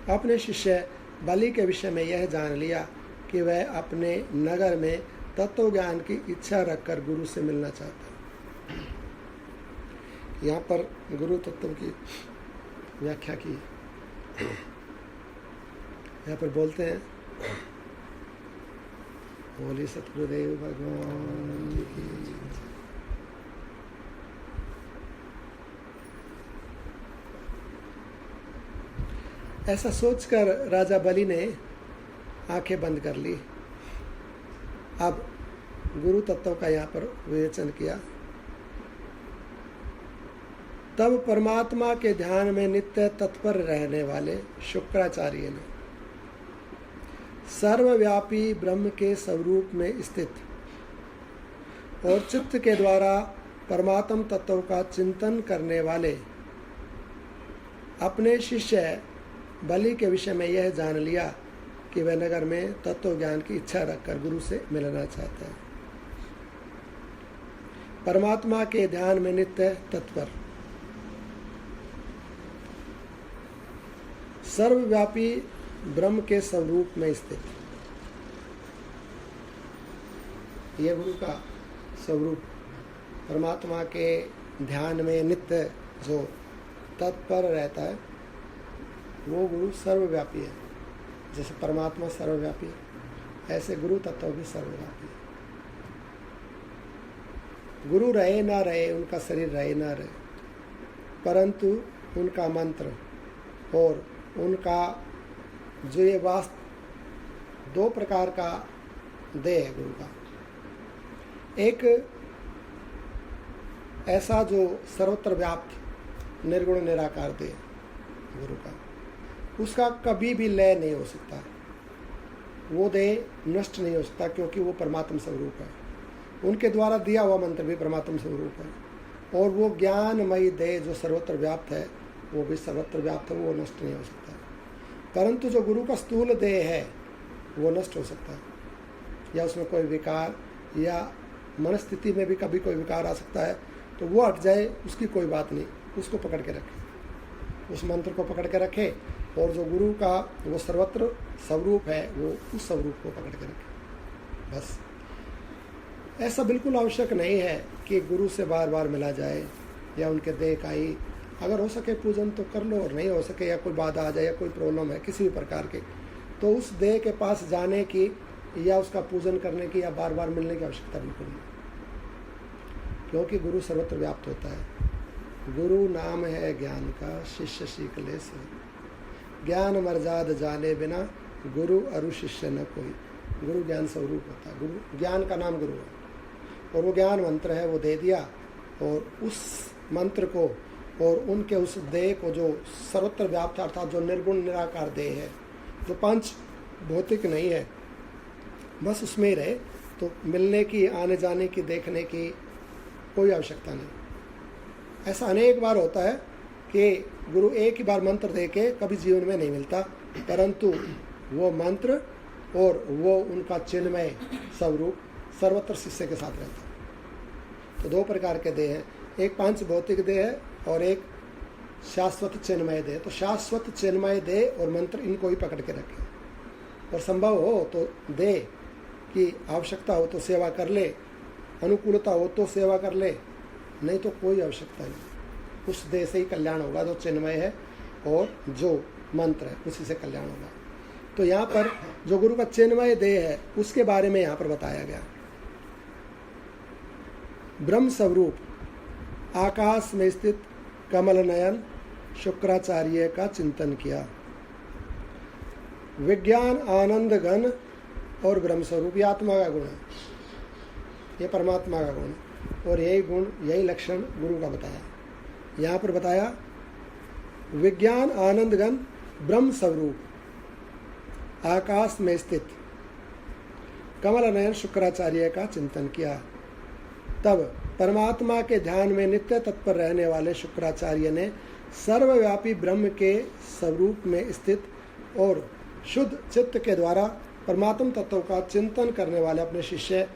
अपने शिष्य बलि के विषय में यह जान लिया कि वह अपने नगर में तत्व ज्ञान की इच्छा रखकर गुरु से मिलना चाहता है। यहाँ पर गुरु तत्व की व्याख्या की, यहाँ पर बोलते हैं, बोली सतगुरुदेव भगवान की। ऐसा सोचकर राजा बलि ने आंखें बंद कर ली। अब गुरु तत्व का यहाँ पर विवेचन किया। तब परमात्मा के ध्यान में नित्य तत्पर रहने वाले शुक्राचार्य ने सर्वव्यापी ब्रह्म के स्वरूप में स्थित और चित्त के द्वारा परमात्म तत्व का चिंतन करने वाले अपने शिष्य बलि के विषय में यह जान लिया कि वह नगर में तत्व ज्ञान की इच्छा रखकर गुरु से मिलना चाहता है। परमात्मा के ध्यान में नित्य तत्पर, सर्वव्यापी ब्रह्म के स्वरूप में स्थित, यह गुरु का स्वरूप। परमात्मा के ध्यान में नित्य जो तत्पर रहता है, वो गुरु सर्वव्यापी है। जैसे परमात्मा सर्वव्यापी है, ऐसे गुरु तत्व भी सर्वव्यापी है। गुरु रहे ना रहे, उनका शरीर रहे ना रहे, परंतु उनका मंत्र और उनका जो ये वास्तव दो प्रकार का देह है गुरु का। एक ऐसा जो सर्वत्र व्याप्त निर्गुण निराकार देह गुरु का, उसका कभी भी लय नहीं हो सकता, वो देह नष्ट नहीं हो सकता, क्योंकि वो परमात्म स्वरूप है। उनके द्वारा दिया हुआ मंत्र भी परमात्म स्वरूप है, और वो ज्ञानमयी देह जो सर्वत्र व्याप्त है, वो भी सर्वत्र व्याप्त है, वो नष्ट नहीं हो सकता। परंतु जो गुरु का स्थूल देह है, वो नष्ट हो सकता है, या उसमें कोई विकार या मनस्थिति में भी कभी कोई विकार आ सकता है, तो वो हट जाए, उसकी कोई बात नहीं, उसको पकड़ के रखे, उस मंत्र को पकड़ के रखे, और जो गुरु का वो सर्वत्र स्वरूप है, वो उस स्वरूप को पकड़ के रखे। बस ऐसा बिल्कुल आवश्यक नहीं है कि गुरु से बार बार मिला जाए या उनके देह का ही, अगर हो सके पूजन तो कर लो, और नहीं हो सके या कोई बाधा आ जाए या कोई प्रॉब्लम है किसी भी प्रकार के, तो उस देह के पास जाने की या उसका पूजन करने की या बार बार मिलने की आवश्यकता बिल्कुल नहीं। क्योंकि गुरु सर्वत्र व्याप्त होता है। गुरु नाम है ज्ञान का, शिष्य सीख ले से। ज्ञान मर्जाद जाने बिना, गुरु अरु शिष्य न कोई। गुरु ज्ञान स्वरूप होता है, गुरु ज्ञान का नाम गुरु है। और वो ज्ञान मंत्र है, वो दे दिया, और उस मंत्र को और उनके उस देह को जो सर्वत्र व्याप्त अर्थात जो निर्गुण निराकार देह है, जो पंच भौतिक नहीं है, बस उसमें ही रहे, तो मिलने की, आने जाने की, देखने की कोई आवश्यकता नहीं। ऐसा अनेक बार होता है कि गुरु एक ही बार मंत्र दे के कभी जीवन में नहीं मिलता, परंतु वो मंत्र और वो उनका चिन्मय स्वरूप सर्वत्र शिष्य के साथ रहता है। तो दो प्रकार के देह हैं, एक पंच भौतिक देह है और एक शाश्वत चिन्मय देह। तो शाश्वत चिन्मय देह और मंत्र, इनको ही पकड़ के रखें, और संभव हो तो देह की आवश्यकता हो तो सेवा कर ले, अनुकूलता हो तो सेवा कर ले, नहीं तो कोई आवश्यकता नहीं। उस देह से ही कल्याण होगा जो चिन्मय है, और जो मंत्र है उसी से कल्याण होगा। तो यहाँ पर जो गुरु का चिन्मय देह है उसके बारे में यहाँ पर बताया गया। ब्रह्म स्वरूप आकाश में स्थित कमल नयन शुक्राचार्य का चिंतन किया। विज्ञान आनंद घन और ब्रह्म स्वरूप, ये आत्मा का गुण है, ये परमात्मा का गुण है, और यही गुण, यही लक्षण गुरु का बताया। यहाँ पर बताया विज्ञान आनंद घन ब्रह्म स्वरूप आकाश में स्थित कमल नयन शुक्राचार्य का चिंतन किया। तब परमात्मा के ध्यान में नित्य तत्पर रहने वाले शुक्राचार्य ने सर्वव्यापी ब्रह्म के स्वरूप में स्थित और शुद्ध चित्त के द्वारा परमात्म तत्व का चिंतन करने वाले अपने शिष्य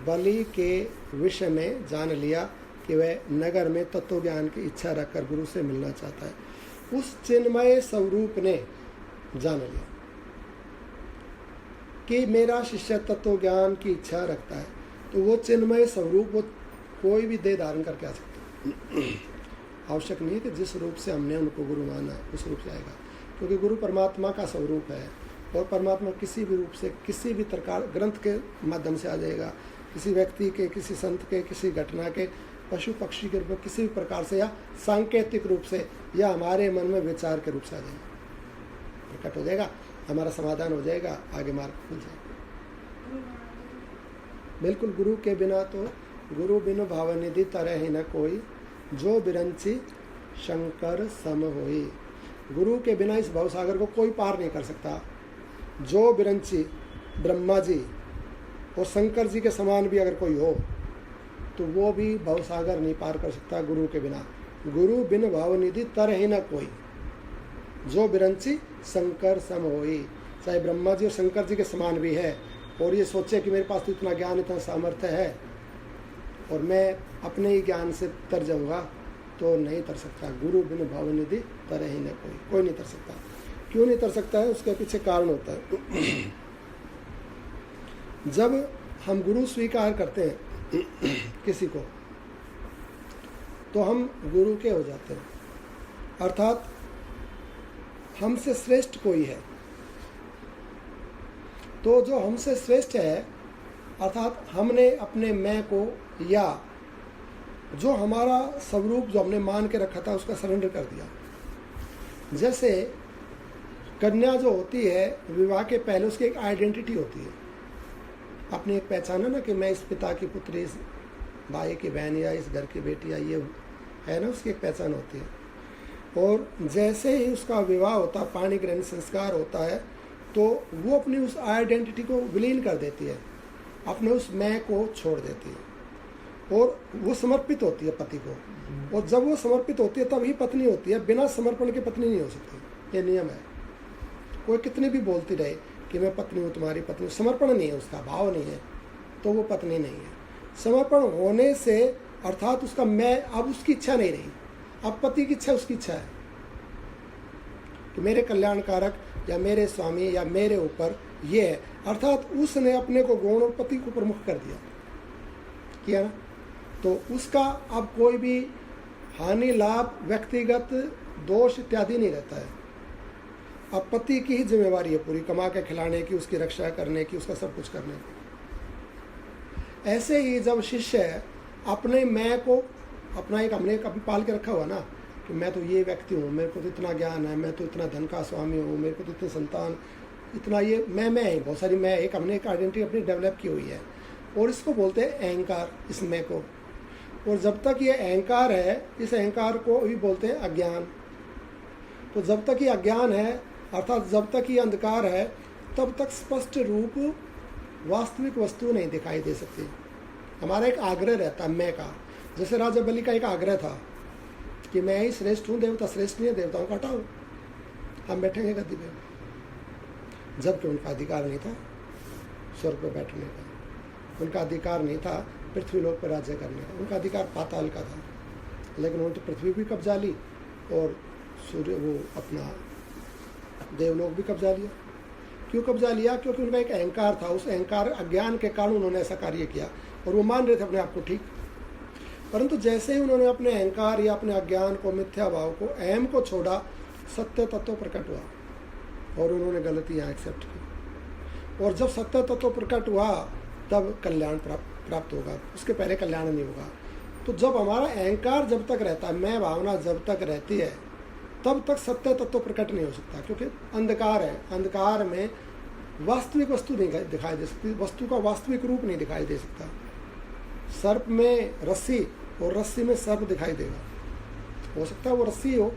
बलि के विषय में जान लिया कि वह नगर में तत्व ज्ञान की इच्छा रखकर गुरु से मिलना चाहता है। उस चिन्मय स्वरूप ने जान लिया कि मेरा शिष्य तत्व ज्ञान की इच्छा रखता है, तो वो चिन्मय स्वरूप वो कोई भी देह धारण करके आ सकता है। आवश्यक नहीं है कि जिस रूप से हमने उनको गुरु माना उस रूप से आएगा, क्योंकि गुरु परमात्मा का स्वरूप है, और परमात्मा किसी भी रूप से, किसी भी प्रकार ग्रंथ के माध्यम से आ जाएगा, किसी व्यक्ति के, किसी संत के, किसी घटना के, पशु पक्षी के रूप में, किसी भी प्रकार से, या सांकेतिक रूप से, या हमारे मन में विचार के रूप से आ जाएगा, प्रकट हो जाएगा, हमारा समाधान हो जाएगा, आगे मार्ग खुल जाएगा। बिल्कुल गुरु के बिना तो गुरु बिनु भावनिधि तरह ही न कोई, जो बिरंची शंकर सम होई। गुरु के बिना इस भवसागर को कोई पार नहीं कर सकता। जो बिरंची ब्रह्मा जी और शंकर जी के समान भी अगर कोई हो तो वो भी भवसागर नहीं पार कर सकता गुरु के बिना। गुरु बिन भावनिधि तरह ही न कोई, जो बिरंची शंकर सम होई। चाहे ब्रह्मा जी और शंकर जी के समान भी है और ये सोचे कि मेरे पास तो इतना ज्ञान, इतना सामर्थ्य है और मैं अपने ही ज्ञान से तर जाऊंगा, तो नहीं तर सकता। गुरु बिन भावनिधि तरह ही न कोई नहीं तर सकता। क्यों नहीं तर सकता है, उसके पीछे कारण होता है। जब हम गुरु स्वीकार करते हैं किसी को, तो हम गुरु के हो जाते हैं, अर्थात हमसे श्रेष्ठ कोई है। तो जो हमसे श्रेष्ठ है, अर्थात हमने अपने मैं को, या जो हमारा स्वरूप जो हमने मान के रखा था उसका सरेंडर कर दिया। जैसे कन्या जो होती है, विवाह के पहले उसकी एक आइडेंटिटी होती है, अपनी एक पहचान है ना, कि मैं इस पिता की पुत्री, इस भाई की बहन, या इस घर की बेटी, या ये है ना, उसकी एक पहचान होती है। और जैसे ही उसका विवाह होता, पाणी ग्रहण संस्कार होता है, तो वो अपनी उस आइडेंटिटी को विलीन कर देती है, अपने उस मैं को छोड़ देती है और वो समर्पित होती है पति को। और जब वो समर्पित होती है तब ही पत्नी होती है, बिना समर्पण के पत्नी नहीं हो सकती। ये नियम है। कोई कितनी भी बोलती रहे कि मैं पत्नी हूँ, तुम्हारी पत्नी, समर्पण नहीं है, उसका भाव नहीं है, तो वो पत्नी नहीं है। समर्पण होने से अर्थात उसका मैं, अब उसकी इच्छा नहीं रही, अब पति की इच्छा उसकी इच्छा है कि मेरे कल्याणकारक या मेरे स्वामी या मेरे ऊपर ये है, अर्थात उसने अपने को गौण और पति को प्रमुख कर दिया, किया ना। तो उसका अब कोई भी हानि लाभ, व्यक्तिगत दोष इत्यादि नहीं रहता है। अब पति की ही जिम्मेवारी है पूरी, कमा के खिलाने की, उसकी रक्षा करने की, उसका सब कुछ करने की। ऐसे ही जब शिष्य अपने मैं को अपना एक हमने कभी पाल के रखा हुआ ना कि मैं तो ये व्यक्ति हूँ, मेरे को तो इतना ज्ञान है, मैं तो इतना धन का स्वामी हूँ, मेरे को तो इतने संतान, इतना ये मैं है, बहुत सारी मैं, एक हमने एक आइडेंटिटी अपनी डेवलप की हुई है और इसको बोलते हैं अहंकार, इस मैं को। और जब तक ये अहंकार है, इस अहंकार को भी बोलते हैं अज्ञान। तो जब तक ये अज्ञान है अर्थात जब तक ये अंधकार है तब तक स्पष्ट रूप वास्तविक वस्तु नहीं दिखाई दे सकती। हमारा एक आग्रह रहता है मैं का, जैसे राजा बलि का एक आग्रह था कि मैं ही श्रेष्ठ हूँ, देवता श्रेष्ठ नहीं है, देवताओं को हटाओ, हम बैठेंगे गद्दी पे, जबकि उनका अधिकार नहीं था स्वर्ग पर बैठने का, उनका अधिकार नहीं था पृथ्वी लोक पर राज्य करने का, उनका अधिकार पाताल का था। लेकिन उन्होंने तो पृथ्वी भी कब्जा ली और सूर्य वो अपना देवलोक भी कब्जा लिया। क्यों कब्जा लिया? क्योंकि उनका एक अहंकार था, उस अहंकार अज्ञान के कारण उन्होंने ऐसा कार्य किया और वो मान रहे थे अपने आप को ठीक। परंतु जैसे ही उन्होंने अपने अहंकार या अपने अज्ञान को, मिथ्या भाव को, अहम को छोड़ा, सत्य तत्व प्रकट हुआ और उन्होंने गलतियाँ एक्सेप्ट की। और जब सत्य तत्व प्रकट हुआ तब कल्याण प्राप्त होगा, उसके पहले कल्याण नहीं होगा। तो जब हमारा अहंकार जब तक रहता है, मैं भावना जब तक रहती है, तब तक सत्य तत्व प्रकट नहीं हो सकता, क्योंकि अंधकार है। अंधकार में वास्तविक वस्तु नहीं दिखाई दे सकती, वस्तु का वास्तविक रूप नहीं दिखाई दे सकता। सर्प में रस्सी और रस्सी में सर्प दिखाई देगा, हो सकता है वो रस्सी हो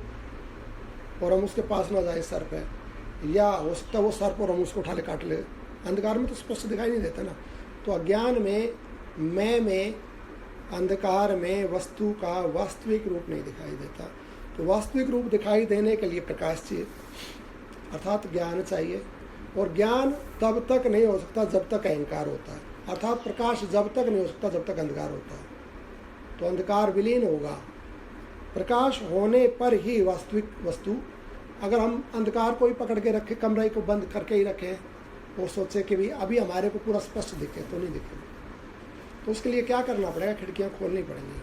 और हम उसके पास ना जाए, सर्प है, या हो सकता है वो सर्प और हम उसको उठा ले काट ले। अंधकार में तो स्पष्ट दिखाई नहीं देता ना। तो अज्ञान में, मैं में, अंधकार में वस्तु का वास्तविक रूप नहीं दिखाई देता। तो वास्तविक रूप दिखाई देने के लिए प्रकाश चाहिए, अर्थात ज्ञान चाहिए। और ज्ञान तब तक नहीं हो सकता जब तक अहंकार होता है, अर्थात प्रकाश जब तक नहीं हो सकता जब तक अंधकार होता है। तो अंधकार विलीन होगा, प्रकाश होने पर ही वास्तविक वस्तु। अगर हम अंधकार को ही पकड़ के रखें, कमरे को बंद करके ही रखें और सोचे कि भी अभी हमारे को पूरा स्पष्ट दिखे, तो नहीं दिखे। तो उसके लिए क्या करना पड़ेगा? खिड़कियाँ खोलनी पड़ेंगी,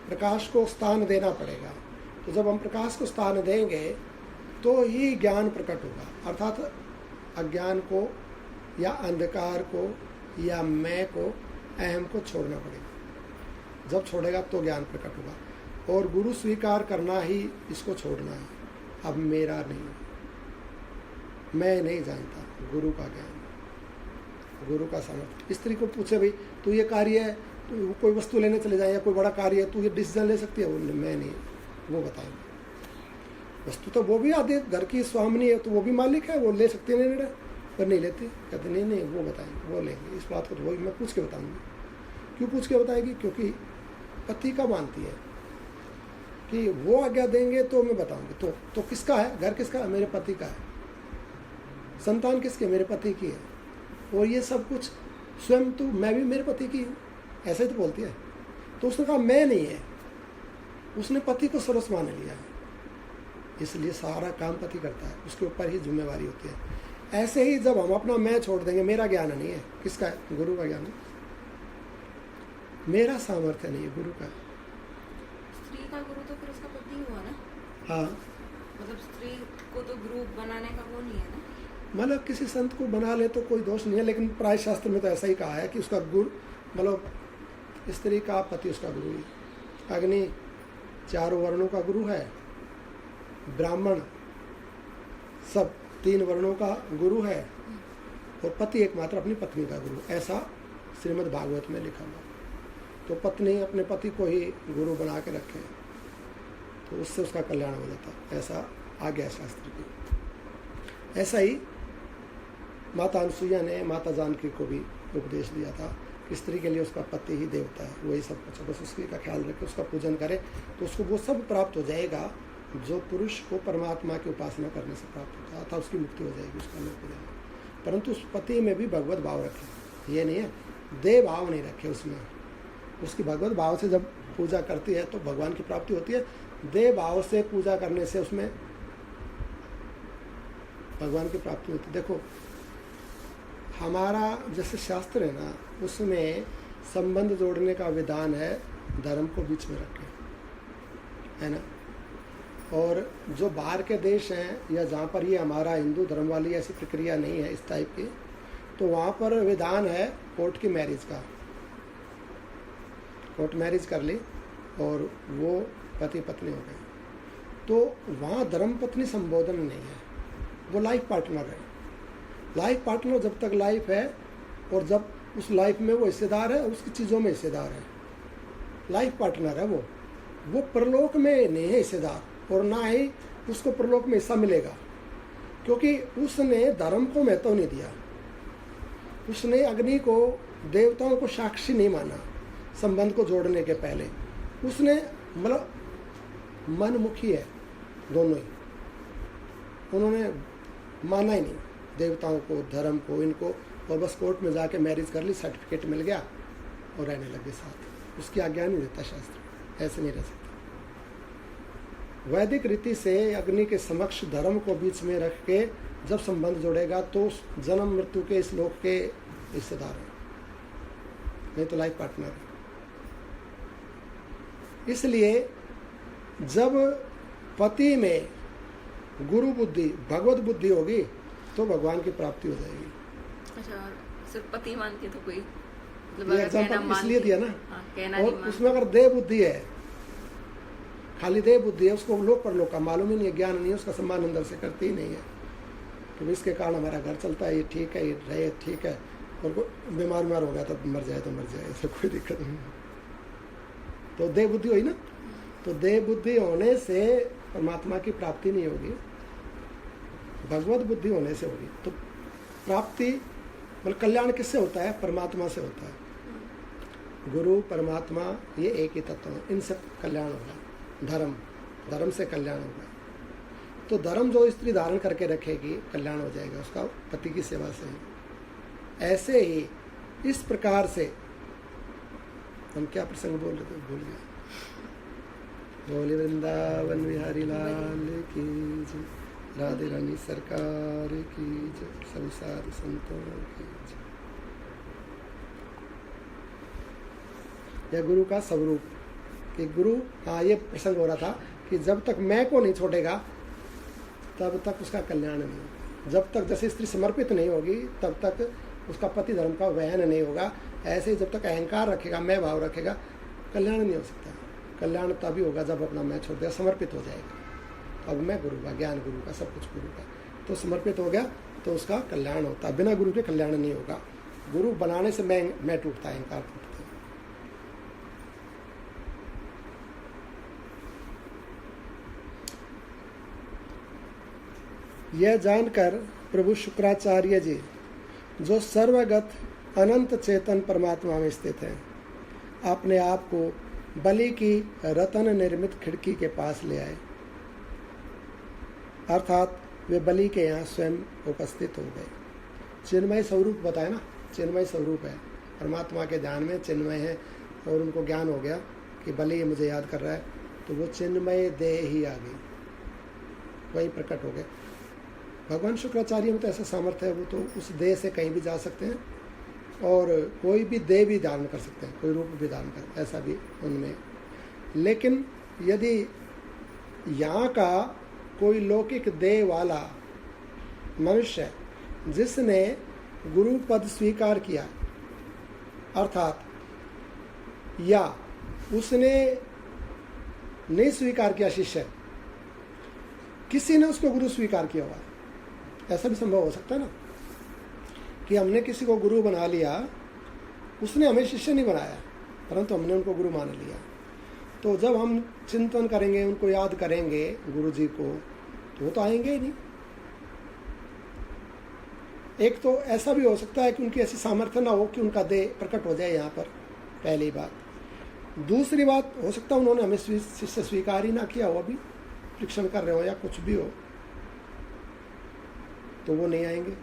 प्रकाश को स्थान देना पड़ेगा। तो जब हम प्रकाश को स्थान देंगे तो ही ज्ञान प्रकट होगा, अर्थात अज्ञान को या अंधकार को या मैं को, अहम को छोड़ना पड़ेगा। जब छोड़ेगा तो ज्ञान प्रकट होगा। और गुरु स्वीकार करना ही इसको छोड़ना है। अब मेरा नहीं, मैं नहीं जानता, गुरु का ज्ञान, गुरु का सामर्थ्य। स्त्री को पूछे भाई तू ये कार्य है, तू कोई वस्तु लेने चले जाए या कोई बड़ा कार्य है, तू ये डिसीजन ले सकती है? वो मैं नहीं, वो बताएंगे। वस्तु तो वो भी आधे घर की स्वामिनी है, तो वो भी मालिक है, वो ले सकती है निर्णय, पर नहीं लेती। कहते नहीं नहीं वो बताएंगे, वो लेंगे इस बात को, तो वो मैं पूछ के बताऊंगी। क्यों पूछ के बताएगी? क्योंकि पति का मानती है कि वो आज्ञा देंगे तो मैं बताऊंगी। तो किसका है घर? किसका है? मेरे पति का है। संतान किसके? मेरे पति की है। और ये सब कुछ स्वयं तो मैं भी मेरे पति की हूँ, ऐसे ही तो बोलती है। तो उसने कहा मैं नहीं है, उसने पति को सर्वस्व मान लिया है, इसलिए सारा काम पति करता है, उसके ऊपर ही जिम्मेवारी होती है। ऐसे ही जब हम अपना मैं छोड़ देंगे, मेरा ज्ञान नहीं है, किसका है? गुरु का ज्ञान है। मेरा सामर्थ्य नहीं है, गुरु का। स्त्री का गुरु तो फिर उसका पति हुआ ना? हाँ, मतलब स्त्री को तो गुरु बनाने का वो नहीं है ना? मतलब किसी संत को बना ले तो कोई दोष नहीं है, लेकिन प्राय शास्त्र में तो ऐसा ही कहा है कि उसका गुरु, मतलब स्त्री का पति उसका गुरु है। अग्नि चारों वर्णों का गुरु है, ब्राह्मण सब 3 वर्णों का गुरु है, और पति एकमात्र अपनी पत्नी का गुरु। ऐसा श्रीमद् भागवत में लिखा हुआ। तो पत्नी अपने पति को ही गुरु बना के रखे तो उससे उसका कल्याण हो जाता। ऐसा आ गया शास्त्र की। ऐसा ही माता अनुसुईया ने माता जानकी को भी उपदेश दिया था कि स्त्री के लिए उसका पति ही देवता है, वही सब कुछ, बस उसकी का ख्याल रखे, उसका पूजन करे तो उसको वो सब प्राप्त हो जाएगा जो पुरुष को परमात्मा की उपासना करने से प्राप्त होता है, अर्थात उसकी मुक्ति हो जाएगी, उसका लोक हो जाएगा। परंतु उस पति में भी भगवत भाव रखे, ये नहीं है देव भाव नहीं रखे उसमें। उसकी भगवत भाव से जब पूजा करती है तो भगवान की प्राप्ति होती है। देव भाव से पूजा करने से उसमें भगवान की प्राप्ति होती है। देखो हमारा जैसे शास्त्र है ना, उसमें संबंध जोड़ने का विधान है, धर्म को बीच में रखें, है ना। और जो बाहर के देश हैं या जहाँ पर ये हमारा हिंदू धर्म वाली ऐसी प्रक्रिया नहीं है इस टाइप की, तो वहाँ पर विधान है कोर्ट की मैरिज का। कोर्ट मैरिज कर ली और वो पति पत्नी हो गए, तो वहाँ धर्म पत्नी संबोधन नहीं है, वो लाइफ पार्टनर है। लाइफ पार्टनर जब तक लाइफ है और जब उस लाइफ में वो हिस्सेदार है और उसकी चीज़ों में हिस्सेदार है, लाइफ पार्टनर है वो परलोक में नहीं है हिस्सेदार, और ना ही उसको परलोक में हिस्सा मिलेगा, क्योंकि उसने धर्म को महत्व नहीं दिया। उसने अग्नि को, देवताओं को साक्षी नहीं माना संबंध को जोड़ने के पहले। उसने मतलब मनमुखी है दोनों ही, उन्होंने माना ही नहीं देवताओं को, धर्म को, इनको, और बस कोर्ट में जाके मैरिज कर ली, सर्टिफिकेट मिल गया और रहने लगे साथ। उसकी आज्ञा नहीं देता शास्त्र, ऐसे नहीं रह सकता। वैदिक रीति से अग्नि के समक्ष धर्म को बीच में रख के जब संबंध जोड़ेगा तो जन्म मृत्यु के इस लोक के हिस्सेदार है, नहीं तो लाइफ पार्टनर है। इसलिए जब पति में गुरु बुद्धि, भगवत बुद्धि होगी तो भगवान की प्राप्ति हो जाएगी। अच्छा, सिर्फ पति मान के तो कोई ये एग्जाम्पल इसलिए दिया ना। कहना और नहीं उसमें अगर देह बुद्धि है, खाली देह बुद्धि है, उसको लोक परलोक का मालूम ही नहीं है, ज्ञान नहीं है, उसका सम्मान अंदर से करती ही नहीं है कि इसके कारण हमारा घर चलता है, ये ठीक है, ये रहे ठीक है, और बीमार हो गया तो मर जाए, ऐसे कोई दिक्कत नहीं है। तो देह बुद्धि हुई ना, तो देह बुद्धि होने से परमात्मा की प्राप्ति नहीं होगी, भगवत बुद्धि होने से होगी। तो प्राप्ति मतलब कल्याण किससे होता है? परमात्मा से होता है। गुरु परमात्मा ये एक ही तत्व है, इनसे कल्याण होगा। धर्म से कल्याण होगा। तो धर्म जो स्त्री धारण करके रखेगी कल्याण हो जाएगा उसका, पति की सेवा से ही। ऐसे ही इस प्रकार से हम क्या प्रसंग बोल रहे थे, भूल गए। बोले वृंदावन बिहारी लाल की जय, राधे रानी सरकार की जय, सभी साधु संतों की जय। यह गुरु का स्वरूप कि गुरु, हाँ ये प्रसंग हो रहा था कि जब तक मैं को नहीं छोड़ेगा तब तक उसका कल्याण नहीं होगा। जब तक जैसे स्त्री समर्पित नहीं होगी तब तक उसका पति धर्म का वहन नहीं होगा। ऐसे ही जब तक अहंकार रखेगा, मैं भाव रखेगा, कल्याण नहीं हो सकता। कल्याण तभी होगा जब अपना मैं छोड़ दिया, समर्पित हो जाएगा। अब मैं गुरु का, ज्ञान गुरु का, सब कुछ गुरु का, तो समर्पित हो गया तो उसका कल्याण होता है। बिना गुरु के कल्याण नहीं होगा। गुरु बनाने से मैं टूटता है, अहंकार टूटता है। यह जानकर प्रभु शुक्राचार्य जी, जो सर्वगत अनंत चेतन परमात्मा में स्थित हैं, अपने आप को बलि की रतन निर्मित खिड़की के पास ले आए, अर्थात वे बलि के यहाँ स्वयं उपस्थित हो गए। चिन्मय स्वरूप बताया ना, चिन्मय स्वरूप है, परमात्मा के ध्यान में चिन्मय है और उनको ज्ञान हो गया कि बलि मुझे याद कर रहा है, तो वो चिन्मय देह ही आ गई, वही प्रकट हो गए। भगवान शुक्राचार्य में तो ऐसा सामर्थ्य है, वो तो उस देह से कहीं भी जा सकते हैं और कोई भी देह भी धारण कर सकते हैं, कोई रूप भी धारण कर, ऐसा भी उनमें। लेकिन यदि यहाँ का कोई लौकिक देह वाला मनुष्य जिसने गुरु पद स्वीकार किया, अर्थात या उसने नहीं स्वीकार किया, शिष्य किसी ने उसको गुरु स्वीकार किया हुआ, ऐसा भी संभव हो सकता है ना कि हमने किसी को गुरु बना लिया, उसने हमें शिष्य नहीं बनाया परंतु हमने उनको गुरु मान लिया। तो जब हम चिंतन करेंगे, उनको याद करेंगे गुरु जी को, तो वो तो आएंगे ही नहीं। एक तो ऐसा भी हो सकता है कि उनकी ऐसी सामर्थ्य ना हो कि उनका देह प्रकट हो जाए यहाँ पर, पहली बात। दूसरी बात, हो सकता है उन्होंने हमें शिष्य स्वीकार ही ना किया हो, अभी परीक्षण कर रहे हो या कुछ भी हो, तो वो नहीं आएंगे।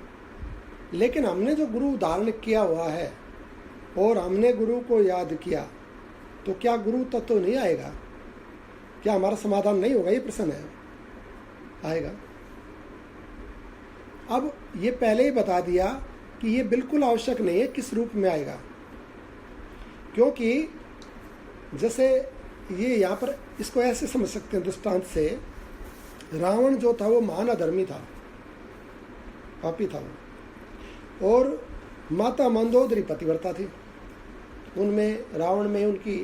लेकिन हमने जो गुरु धारण किया हुआ है और हमने गुरु को याद किया, तो क्या गुरु तत्व नहीं आएगा? क्या हमारा समाधान नहीं होगा? ये प्रश्न है, आएगा। अब ये पहले ही बता दिया कि ये बिल्कुल आवश्यक नहीं है किस रूप में आएगा, क्योंकि जैसे ये यहाँ पर इसको ऐसे समझ सकते हैं दृष्टांत से, रावण जो था वो महान अधर्मी था, पापी था वो, और माता मंदोदरी पतिव्रता थी। उनमें, रावण में उनकी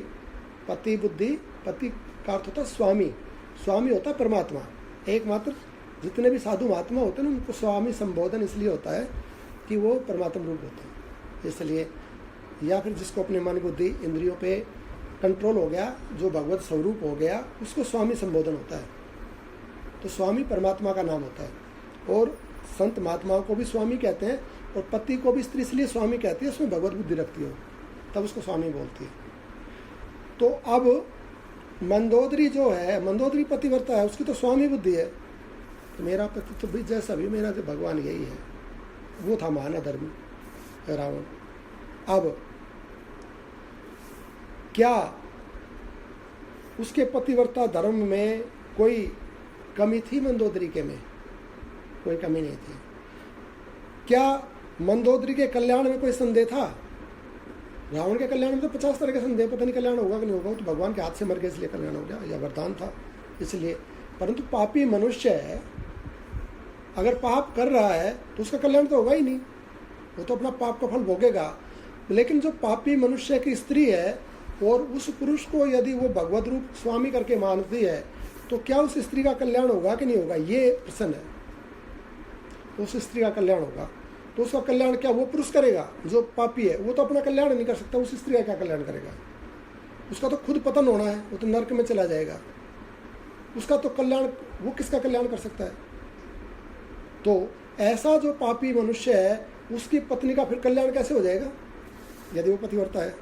पति बुद्धि, पति का अर्थ होता है स्वामी, स्वामी होता है परमात्मा। एकमात्र जितने भी साधु महात्मा होते हैं ना, उनको स्वामी संबोधन इसलिए होता है कि वो परमात्मा रूप होते हैं, इसलिए। या फिर जिसको अपने मन बुद्धि इंद्रियों पे कंट्रोल हो गया, जो भगवत स्वरूप हो गया, उसको स्वामी संबोधन होता है। तो स्वामी परमात्मा का नाम होता है। और संत महात्माओं को भी स्वामी कहते हैं, और पति को भी स्त्री इसलिए स्वामी कहती है, उसमें भगवत बुद्धि रखती हो तब उसको स्वामी बोलती है। तो अब मंदोदरी जो है, मंदोदरी पतिव्रता है, उसकी तो स्वामी बुद्धि है। तो मेरा पति तो भी जैसा भी मेरा तो भगवान यही है। वो था महान अधर्मी रावण। अब क्या उसके पतिव्रता धर्म में कोई कमी थी? मंदोदरी के में कोई कमी नहीं थी। क्या मंदोदरी के कल्याण में कोई संदेह था? रावण के कल्याण में तो 50 तरह के संदेह, पता नहीं कल्याण होगा कि नहीं होगा। तो भगवान के हाथ से मर गए इसलिए कल्याण हो गया, या वरदान था इसलिए। परंतु पापी मनुष्य है, अगर पाप कर रहा है तो उसका कल्याण तो होगा ही नहीं, वो तो अपना पाप का फल भोगेगा। लेकिन जो पापी मनुष्य की स्त्री है और उस पुरुष को यदि वो भगवत रूप स्वामी करके मानती है, तो क्या उस स्त्री का कल्याण होगा कि नहीं होगा, ये प्रश्न है। तो उस स्त्री का कल्याण होगा, तो उसका कल्याण क्या वो पुरुष करेगा? जो पापी है वो तो अपना कल्याण नहीं कर सकता, उस स्त्री का क्या कल्याण करेगा? उसका तो खुद पतन होना है, वो तो नरक में चला जाएगा। उसका तो कल्याण, वो किसका कल्याण कर सकता है? तो ऐसा जो पापी मनुष्य है, उसकी पत्नी का फिर कल्याण कैसे हो जाएगा यदि वो पतिव्रता है?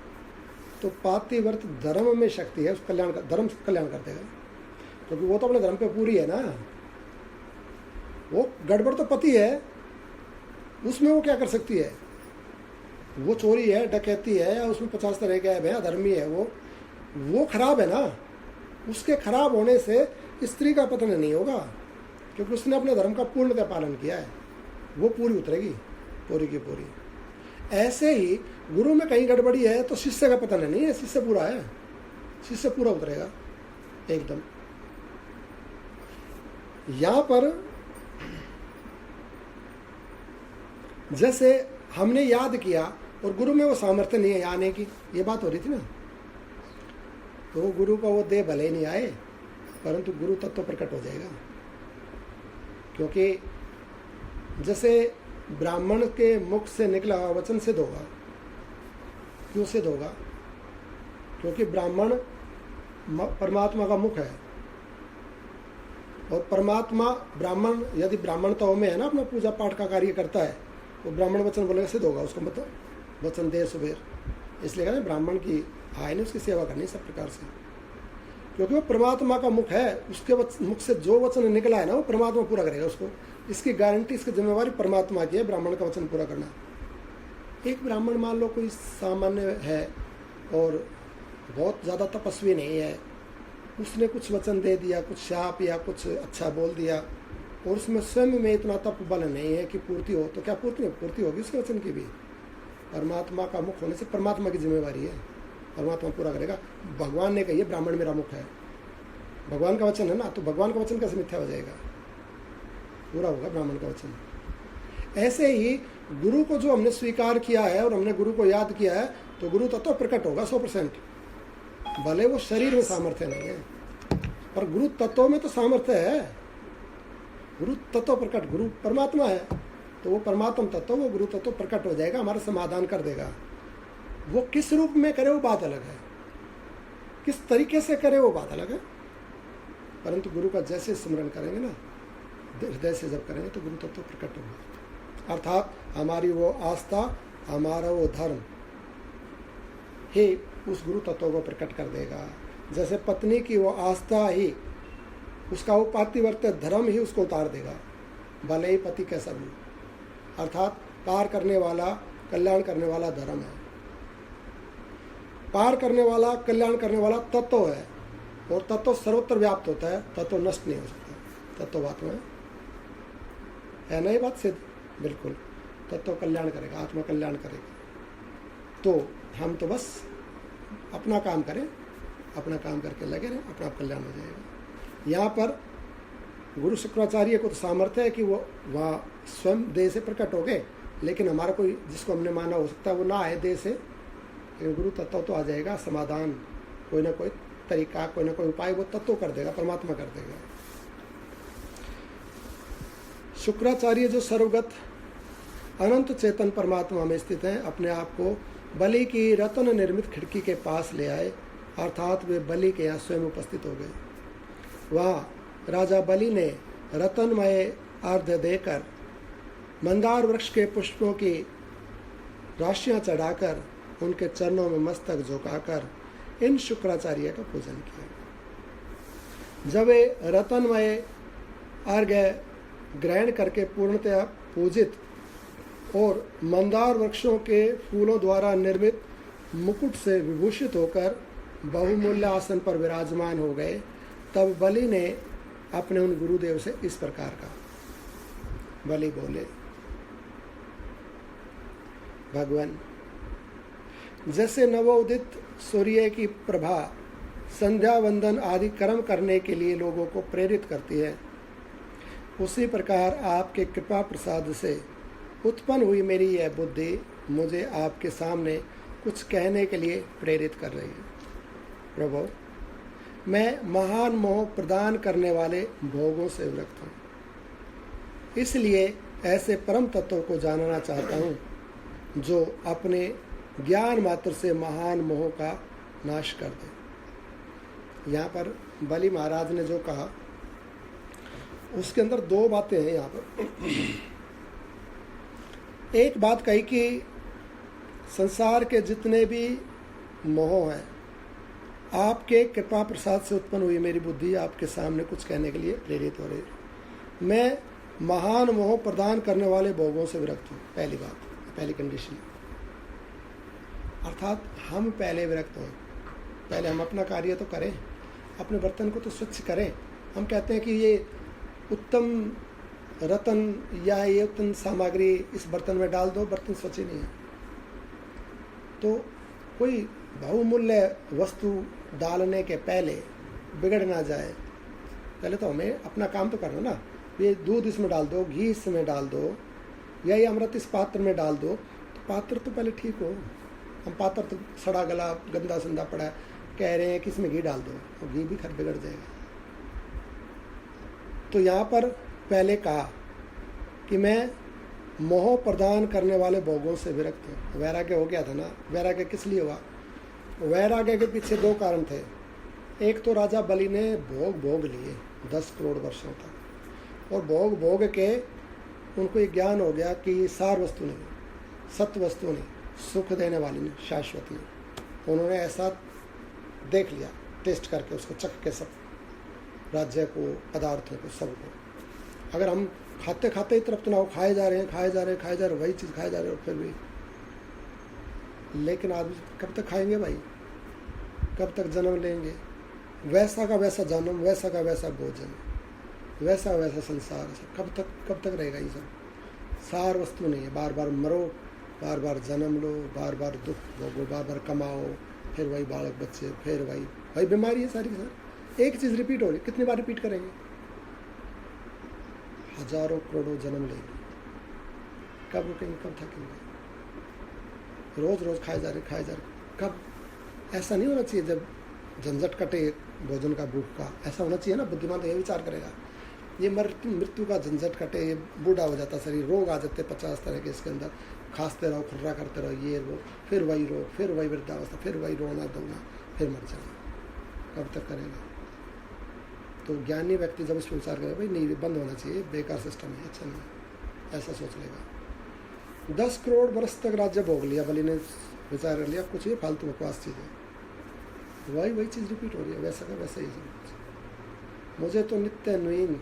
तो पातिव्रत धर्म में शक्ति है, उस कल्याण का, धर्म कल्याण कर देगा, क्योंकि वो तो अपने धर्म पे पूरी है ना। वो गड़बड़ तो पति है, उसमें वो क्या कर सकती है? वो चोरी है, डकैती है, या उसमें 50 तरह के है, अधर्मी है, वो खराब है ना। उसके खराब होने से स्त्री का पतन नहीं होगा, क्योंकि उसने अपने धर्म का पूर्णतः पालन किया है, वो पूरी उतरेगी, पूरी की पूरी। ऐसे ही गुरु में कहीं गड़बड़ी है तो शिष्य का पतन नहीं है, शिष्य पूरा है, शिष्य पूरा उतरेगा एकदम। यहां पर जैसे हमने याद किया और गुरु में वो सामर्थ्य नहीं है आने की, ये बात हो रही थी ना। तो गुरु का वो देह भले ही नहीं आए, परंतु गुरु तत्व प्रकट हो जाएगा। क्योंकि जैसे ब्राह्मण के मुख से निकला हुआ वचन सिद्ध होगा। क्यों सिद्ध होगा? क्योंकि ब्राह्मण परमात्मा का मुख है, और परमात्मा ब्राह्मण यदि ब्राह्मणताओं में है ना, अपना पूजा पाठ का कार्य करता है, तो ब्राह्मण वचन बोलेगा सिद्ध होगा। उसको मतलब वचन दे सुबेर, इसलिए कहना ब्राह्मण की आय ने उसकी सेवा करनी सब प्रकार से, क्योंकि वो परमात्मा का मुख है। उसके मुख से जो वचन निकला है ना, वो परमात्मा पूरा करेगा उसको। इसकी गारंटी, इसकी जिम्मेवारी परमात्मा की है, ब्राह्मण का वचन पूरा करना। एक ब्राह्मण मान लो कोई सामान्य है और बहुत ज़्यादा तपस्वी नहीं है, उसने कुछ वचन दे दिया, कुछ शाप या कुछ अच्छा बोल दिया, और उसमें स्वयं में इतना तप बल नहीं है कि पूर्ति हो, तो क्या पूर्ति होगी उसके वचन की भी? परमात्मा का मुख होने से परमात्मा की जिम्मेवारी है, परमात्मा पूरा करेगा। भगवान ने कही है ब्राह्मण मेरा मुख है, भगवान का वचन है ना, तो भगवान का वचन कैसे मिथ्या हो जाएगा? पूरा होगा ब्राह्मण का वचन। ऐसे ही गुरु को जो हमने स्वीकार किया है और हमने गुरु को याद किया है, तो गुरु तत्व प्रकट होगा 100%। भले वो शरीर में सामर्थ्य नहीं है, पर गुरु तत्व में तो सामर्थ्य है। गुरु तत्व प्रकट, गुरु परमात्मा है, तो वो परमात्मा तत्व, वो गुरु तत्व प्रकट हो जाएगा, हमारा समाधान कर देगा। वो किस रूप में करे वो बात अलग है, किस तरीके से करे वो बात अलग है, परंतु गुरु का जैसे स्मरण करेंगे ना, हृदय से जब करेंगे, तो गुरु तत्व प्रकट होगा। अर्थात हमारी वो आस्था, हमारा वो धर्म ही उस गुरु तत्व को प्रकट कर देगा। जैसे पत्नी की वो आस्था ही, उसका वो पातिव्रत्य धर्म ही उसको उतार देगा, भले ही पति कैसा भी। अर्थात पार करने वाला, कल्याण करने वाला धर्म है, पार करने वाला, कल्याण करने वाला तत्व है, और तत्व सर्वत्र व्याप्त होता है, तत्व नष्ट नहीं हो सकता। तत्व बात में है ना, ये बात सिद्ध बिल्कुल। तत्व कल्याण करेगा, आत्मा कल्याण करेगा। तो हम तो बस अपना काम करें, अपना काम करके लगे रहें, अपना कल्याण हो जाएगा। यहाँ पर गुरु शुक्राचार्य को तो सामर्थ्य है कि वो वहाँ स्वयं देह से प्रकट हो गए, लेकिन हमारा कोई जिसको हमने माना हो सकता है वो ना आए देह से, लेकिन गुरु तत्व तो आ जाएगा, समाधान कोई ना कोई तरीका, कोई ना कोई उपाय वो तत्व कर देगा, परमात्मा कर देगा। शुक्राचार्य जो सर्वगत अनंत चेतन परमात्मा में स्थित हैं, अपने आप को बलि की रत्न निर्मित खिड़की के पास ले आए, अर्थात वे बलि के यहाँ स्वयं उपस्थित हो गए। वहाँ राजा बलि ने रत्नमय अर्घ्य देकर मंदार वृक्ष के पुष्पों की राशियां चढ़ाकर उनके चरणों में मस्तक झुकाकर इन शुक्राचार्य का पूजन किया। जब वे रत्नमय अर्घ्य ग्रहण करके पूर्णतया पूजित और मंदार वृक्षों के फूलों द्वारा निर्मित मुकुट से विभूषित होकर बहुमूल्य आसन पर विराजमान हो गए, तब बलि ने अपने उन गुरुदेव से इस प्रकार कहा। बलि बोले, भगवान, जैसे नवोदित सूर्य की प्रभा संध्या वंदन आदि कर्म करने के लिए लोगों को प्रेरित करती है, उसी प्रकार आपके कृपा प्रसाद से उत्पन्न हुई मेरी यह बुद्धि मुझे आपके सामने कुछ कहने के लिए प्रेरित कर रही है। प्रभु, मैं महान मोह प्रदान करने वाले भोगों से विरक्त हूँ, इसलिए ऐसे परम तत्व को जानना चाहता हूँ जो अपने ज्ञान मात्र से महान मोह का नाश कर दे। यहाँ पर बलि महाराज ने जो कहा उसके अंदर दो बातें हैं। यहाँ पर एक बात कही कि संसार के जितने भी मोह हैं, आपके कृपा प्रसाद से उत्पन्न हुई मेरी बुद्धि आपके सामने कुछ कहने के लिए प्रेरित हो रही है। मैं महान मोह प्रदान करने वाले भोगों से विरक्त हूँ। पहली बात, पहली कंडीशन, अर्थात हम पहले विरक्त हों। पहले हम अपना कार्य तो करें, अपने बर्तन को तो स्वच्छ करें। हम कहते हैं कि ये उत्तम रत्न या ये उत्तम सामग्री इस बर्तन में डाल दो, बर्तन स्वच्छ ही नहीं है। तो कोई बहुमूल्य वस्तु डालने के पहले बिगड़ ना जाए, पहले तो हमें अपना काम तो करना ना। ये दूध इसमें डाल दो, घी इसमें डाल दो, या ये अमृत इस पात्र में डाल दो, तो पात्र तो पहले ठीक हो। हम पात्र तो सड़ा गला गंदा संदा पड़ा है, कह रहे हैं कि इसमें घी डाल दो, तो घी भी खर बिगड़ जाएगा। तो यहाँ पर पहले कहा कि मैं मोह प्रदान करने वाले भोगों से विरक्त हूँ। वैराग्य हो गया था ना। वैराग्य किस लिए हुआ? वैराग्य के पीछे दो कारण थे। एक तो राजा बलि ने भोग लिए 10 करोड़ वर्षों तक, और भोग के उनको ये ज्ञान हो गया कि सार वस्तु नहीं, सत्य वस्तु नहीं, सुख देने वाली नहीं, शाश्वत नहीं। उन्होंने ऐसा देख लिया, टेस्ट करके उसको चख के, सब राज्य को, पदार्थों को, सबको। अगर हम खाते खाते ही तृप्त ना हो, खाए जा रहे हैं, वही चीज़ खाए जा रहे हो फिर भी, लेकिन आदमी कब तक खाएंगे भाई? कब तक जन्म लेंगे? वैसा का वैसा जन्म, वैसा का वैसा भोजन, वैसा वैसा संसार, कब तक रहेगा ये सब? सार वस्तु नहीं है। बार बार मरो, बार बार जन्म लो, बार बार दुख भोगो, बार बार कमाओ, फिर वही बालक बच्चे, फिर वही बीमारी है सारी की सारी। एक चीज़ रिपीट हो रही, कितनी बार रिपीट करेंगे? हजारों करोड़ों जन्म लेंगे, कब रुकेंगे? कब थकेंगे? रोज रोज खाए जा रहे। कब? ऐसा नहीं होना चाहिए। जब झंझट कटे भोजन का, भूख का, ऐसा होना चाहिए ना। बुद्धिमान तो ये विचार करेगा, ये मृत्यु का झंझट कटे, ये बूढ़ा हो जाता शरीर, रोग आ जाते 50 तरह के इसके अंदर, खांसते रहो, खुर्रा करते रहो, ये वो, फिर वही रोग, फिर वही वृद्धावस्था, फिर वही रोना धोना, फिर मर जाना। कब तक करेगा? तो ज्ञानी व्यक्ति जब इस पर विचार करेगा, भाई नहीं, बंद होना चाहिए, बेकार सिस्टम है, अच्छा नहीं, ऐसा सोच लेगा। 10 करोड़ वर्ष तक राज्य भोग लिया बलि ने, विचार कर लिया कुछ ये फालतू बकवास चीज़ें, वही चीज़ रिपीट हो रही है, वैसा का वैसा ही सब। मुझे तो नित्य नवीन,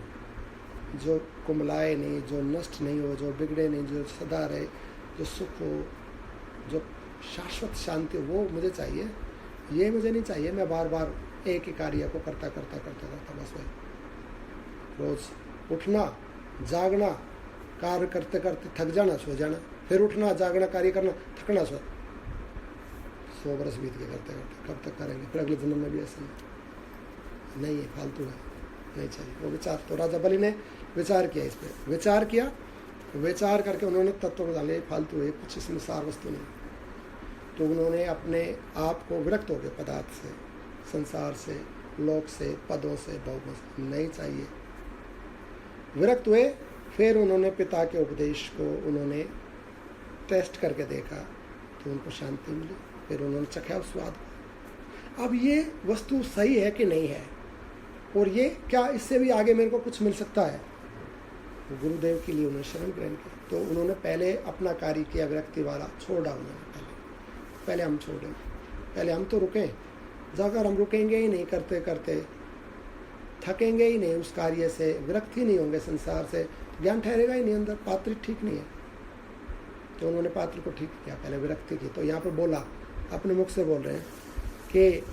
जो कुमलाए नहीं, जो नष्ट नहीं हो, जो बिगड़े नहीं, जो सदा रहे, जो सुख हो, जो शाश्वत शांति हो, वो मुझे चाहिए। ये मुझे नहीं चाहिए मैं बार बार एक ही कार्य को करता बस वही। रोज उठना, जागना, कार्य करते करते थक जाना, सो जाना, फिर उठना, जागना, कार्य करना, थकना, 100 बरस बीत के करते कब तक करेंगे? फिर अगले जन्म में भी ऐसे नहीं है, फालतू है, नहीं चाहिए वो विचार। तो राजा बलि ने विचार किया, इस पर विचार करके उन्होंने तत्व को डाले, फालतू है कुछ, इसमें सार वस्तु नहीं। तो उन्होंने अपने आप को विरक्त हो गए पदार्थ से, संसार से, लोक से, पदों से, भोगों से नहीं चाहिए। विरक्त हुए, फिर उन्होंने पिता के उपदेश को उन्होंने टेस्ट करके देखा तो उनको शांति मिली, फिर उन्होंने चखा उस स्वाद को। अब ये वस्तु सही है कि नहीं है, और ये क्या इससे भी आगे मेरे को कुछ मिल सकता है, तो गुरुदेव के लिए उन्होंने शरण ग्रहण किया। तो उन्होंने पहले अपना कार्य किया, विरक्ति वाला छोड़ा उन्होंने। पहले हम छोड़ें, पहले हम तो रुकें। जाकर हम रुकेंगे ही नहीं, करते करते थकेंगे ही नहीं उस कार्य से, विरक्त ही नहीं होंगे संसार से, ज्ञान ठहरेगा ही नहीं अंदर, पात्र ठीक नहीं है। तो उन्होंने पात्र को ठीक किया, पहले विरक्ति की। तो यहाँ पर बोला, अपने मुख से बोल रहे हैं कि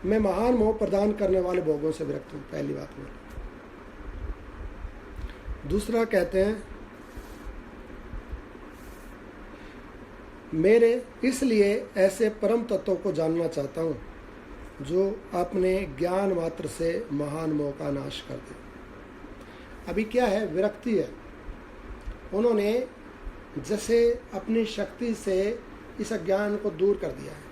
मैं महान मोह प्रदान करने वाले भोगों से विरक्त हूँ, पहली बात बोली। दूसरा कहते हैं, मेरे इसलिए ऐसे परम तत्वों को जानना चाहता हूँ जो अपने ज्ञान मात्र से महान मोह का नाश कर दे। अभी क्या है, विरक्ति है। उन्होंने जैसे अपनी शक्ति से इस अज्ञान को दूर कर दिया है,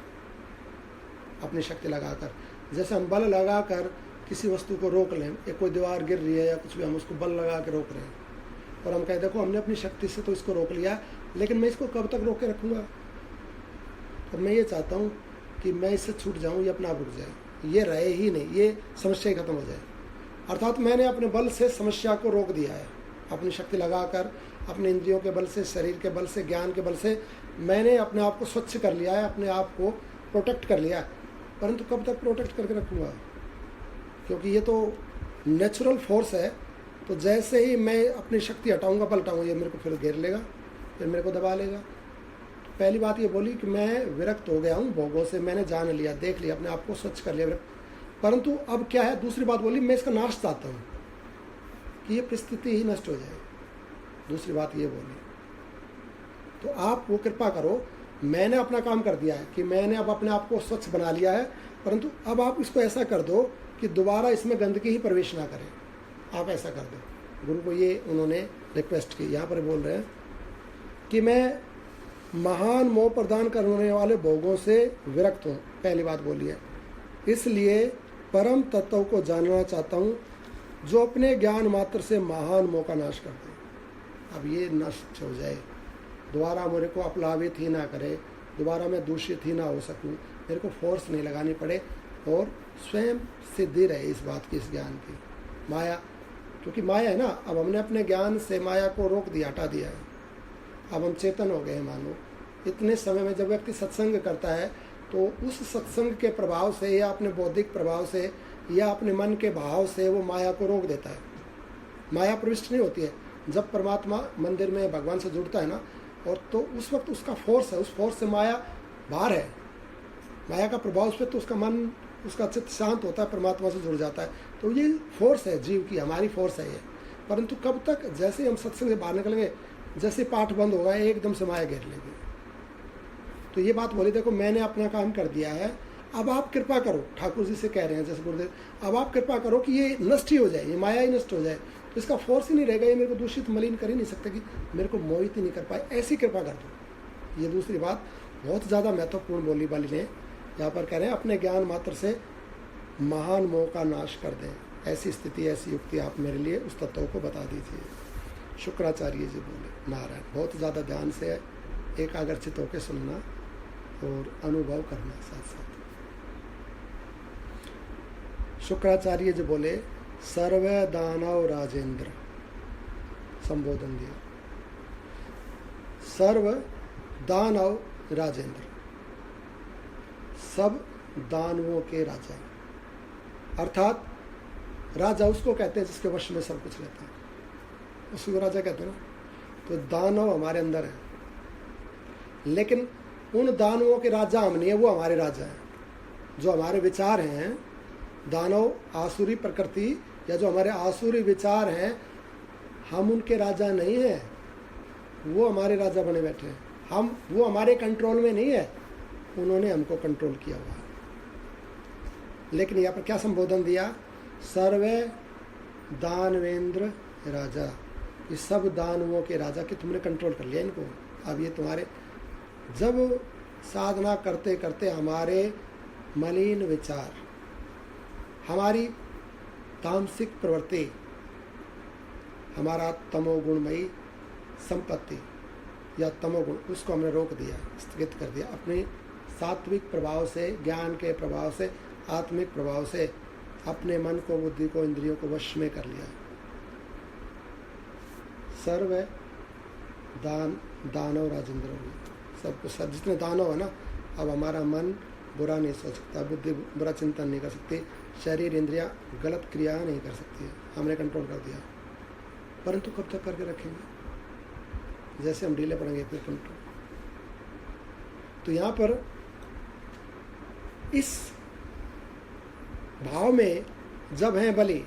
अपनी शक्ति लगाकर। जैसे हम बल लगाकर किसी वस्तु को रोक लें, एक कोई दीवार गिर रही है या कुछ भी, हम उसको बल लगा के रोक रहे हैं और हम कहते देखो हमने अपनी शक्ति से तो इसको रोक लिया, लेकिन मैं इसको कब तक रोक के रखूँगा। तो मैं ये चाहता हूँ कि मैं इससे छूट जाऊँ, ये अपना आप रुक जाए, ये रहे ही नहीं, ये समस्या ही खत्म हो जाए। अर्थात मैंने अपने बल से समस्या को रोक दिया है, अपनी शक्ति लगाकर, अपने इंद्रियों के बल से, शरीर के बल से, ज्ञान के बल से मैंने अपने आप को स्वच्छ कर लिया है, अपने आप को प्रोटेक्ट कर लिया है। परंतु कब तक प्रोटेक्ट करके रखूँगा, क्योंकि ये तो नेचुरल फोर्स है। तो जैसे ही मैं अपनी शक्ति हटाऊँगा, बल हटाऊँगा, ये मेरे को फिर घेर लेगा, फिर मेरे को दबा लेगा। तो पहली बात ये बोली कि मैं विरक्त हो गया हूँ भोगों से, मैंने जान लिया, देख लिया, अपने आप को स्वच्छ कर लिया। परंतु अब क्या है, दूसरी बात बोली, मैं इसका नाश चाहता हूँ कि ये परिस्थिति ही नष्ट हो जाए। दूसरी बात ये बोली, तो आप वो कृपा करो, मैंने अपना काम कर दिया है कि मैंने अब अपने आप को स्वच्छ बना लिया है, परंतु अब आप इसको ऐसा कर दो कि दोबारा इसमें गंदगी ही प्रवेश ना करें, आप ऐसा कर दो। गुरु को ये उन्होंने रिक्वेस्ट की। यहाँ पर बोल रहे हैं कि मैं महान मोह प्रदान करने वाले भोगों से विरक्त हूँ, पहली बात बोली है। इसलिए परम तत्व को जानना चाहता हूँ जो अपने ज्ञान मात्र से महान मोह का नाश कर दे। अब ये नष्ट हो जाए, दोबारा मेरे को अपलावित ही ना करे, दोबारा मैं दूषित ही ना हो सकूं, मेरे को फोर्स नहीं लगानी पड़े और स्वयं सिद्धि रहे इस बात की, इस ज्ञान की। माया, क्योंकि माया है ना, अब हमने अपने ज्ञान से माया को रोक दिया, हटा दिया है, अब हम चेतन हो गए हैं। मानो इतने समय में जब व्यक्ति सत्संग करता है तो उस सत्संग के प्रभाव से या अपने बौद्धिक प्रभाव से या अपने मन के भाव से वो माया को रोक देता है। माया प्रविष्ट नहीं होती है। जब परमात्मा मंदिर में भगवान से जुड़ता है ना, और तो उस वक्त उसका फोर्स है, उस फोर्स से माया बाहर है, माया का प्रभाव उस पर, तो उसका मन, उसका चित्त शांत होता है, परमात्मा से जुड़ जाता है। तो ये फोर्स है जीव की, हमारी फोर्स है ये। परंतु कब तक, जैसे हम सत्संग से बाहर निकलेंगे, जैसे पाठ बंद होगा, एकदम से माया घेर लेगी। तो ये बात बोली, देखो मैंने अपना काम कर दिया है, अब आप कृपा करो, ठाकुर जी से कह रहे हैं जैसे गुरुदेव, अब आप कृपा करो कि ये नष्ट ही हो जाए, ये माया ही नष्ट हो जाए, तो इसका फोर्स ही नहीं रहेगा, ये मेरे को दूषित मलिन कर ही नहीं सकता, कि मेरे को मोहित ही नहीं कर पाए, ऐसी कृपा कर दो। ये दूसरी बात बहुत ज़्यादा महत्वपूर्ण बोली वाली ने यहाँ पर कह रहे हैं, अपने ज्ञान मात्र से महान मोह का नाश कर दें। ऐसी स्थिति, ऐसी युक्ति आप मेरे लिए उस तत्व को बता दीजिए। शुक्राचार्य जी बोले, नारायण, बहुत ज़्यादा ध्यान से एकाग्रचित होकर सुनना और अनुभव करना साथ साथ। शुक्राचार्य जी बोले, सर्वे दानव राजेंद्र, संबोधन दिया, सर्व दानव राजेंद्र, सब दानवों के राजा। अर्थात राजा उसको कहते हैं जिसके वश में सब कुछ रहता है, उसको राजा कहते हैं ना। तो दानव हमारे अंदर है, लेकिन उन दानवों के राजा हम नहीं है, वो हमारे राजा हैं। जो हमारे विचार हैं, दानव आसुरी प्रकृति या जो हमारे आसुरी विचार हैं, हम उनके राजा नहीं हैं, वो हमारे राजा बने बैठे हैं। हम, वो हमारे कंट्रोल में नहीं है, उन्होंने हमको कंट्रोल किया हुआ है। लेकिन यहाँ पर क्या संबोधन दिया, सर्वे दानवेंद्र राजा, ये सब दानवों के राजा, कि तुमने कंट्रोल कर लिया इनको। अब ये तुम्हारे, जब साधना करते करते हमारे मलिन विचार, हमारी तामसिक प्रवृत्ति, हमारा तमोगुणमयी संपत्ति या तमोगुण, उसको हमने रोक दिया, स्थगित कर दिया। अपने सात्विक प्रभाव से, ज्ञान के प्रभाव से, आत्मिक प्रभाव से अपने मन को, बुद्धि को, इंद्रियों को वश में कर लिया। सर्व दानव राजेंद्र होगी, सब कुछ, सब जितने दानव है ना, अब हमारा मन बुरा नहीं सोच सकता, बुद्धि बुरा चिंतन नहीं कर सकती, शरीर इंद्रियां गलत क्रिया नहीं कर सकती, हमने कंट्रोल कर दिया। परंतु कब तक करके रखेंगे? जैसे हम ढीले पड़ेंगे फिर कंट्रोल। तो यहाँ पर इस भाव में जब है बलि,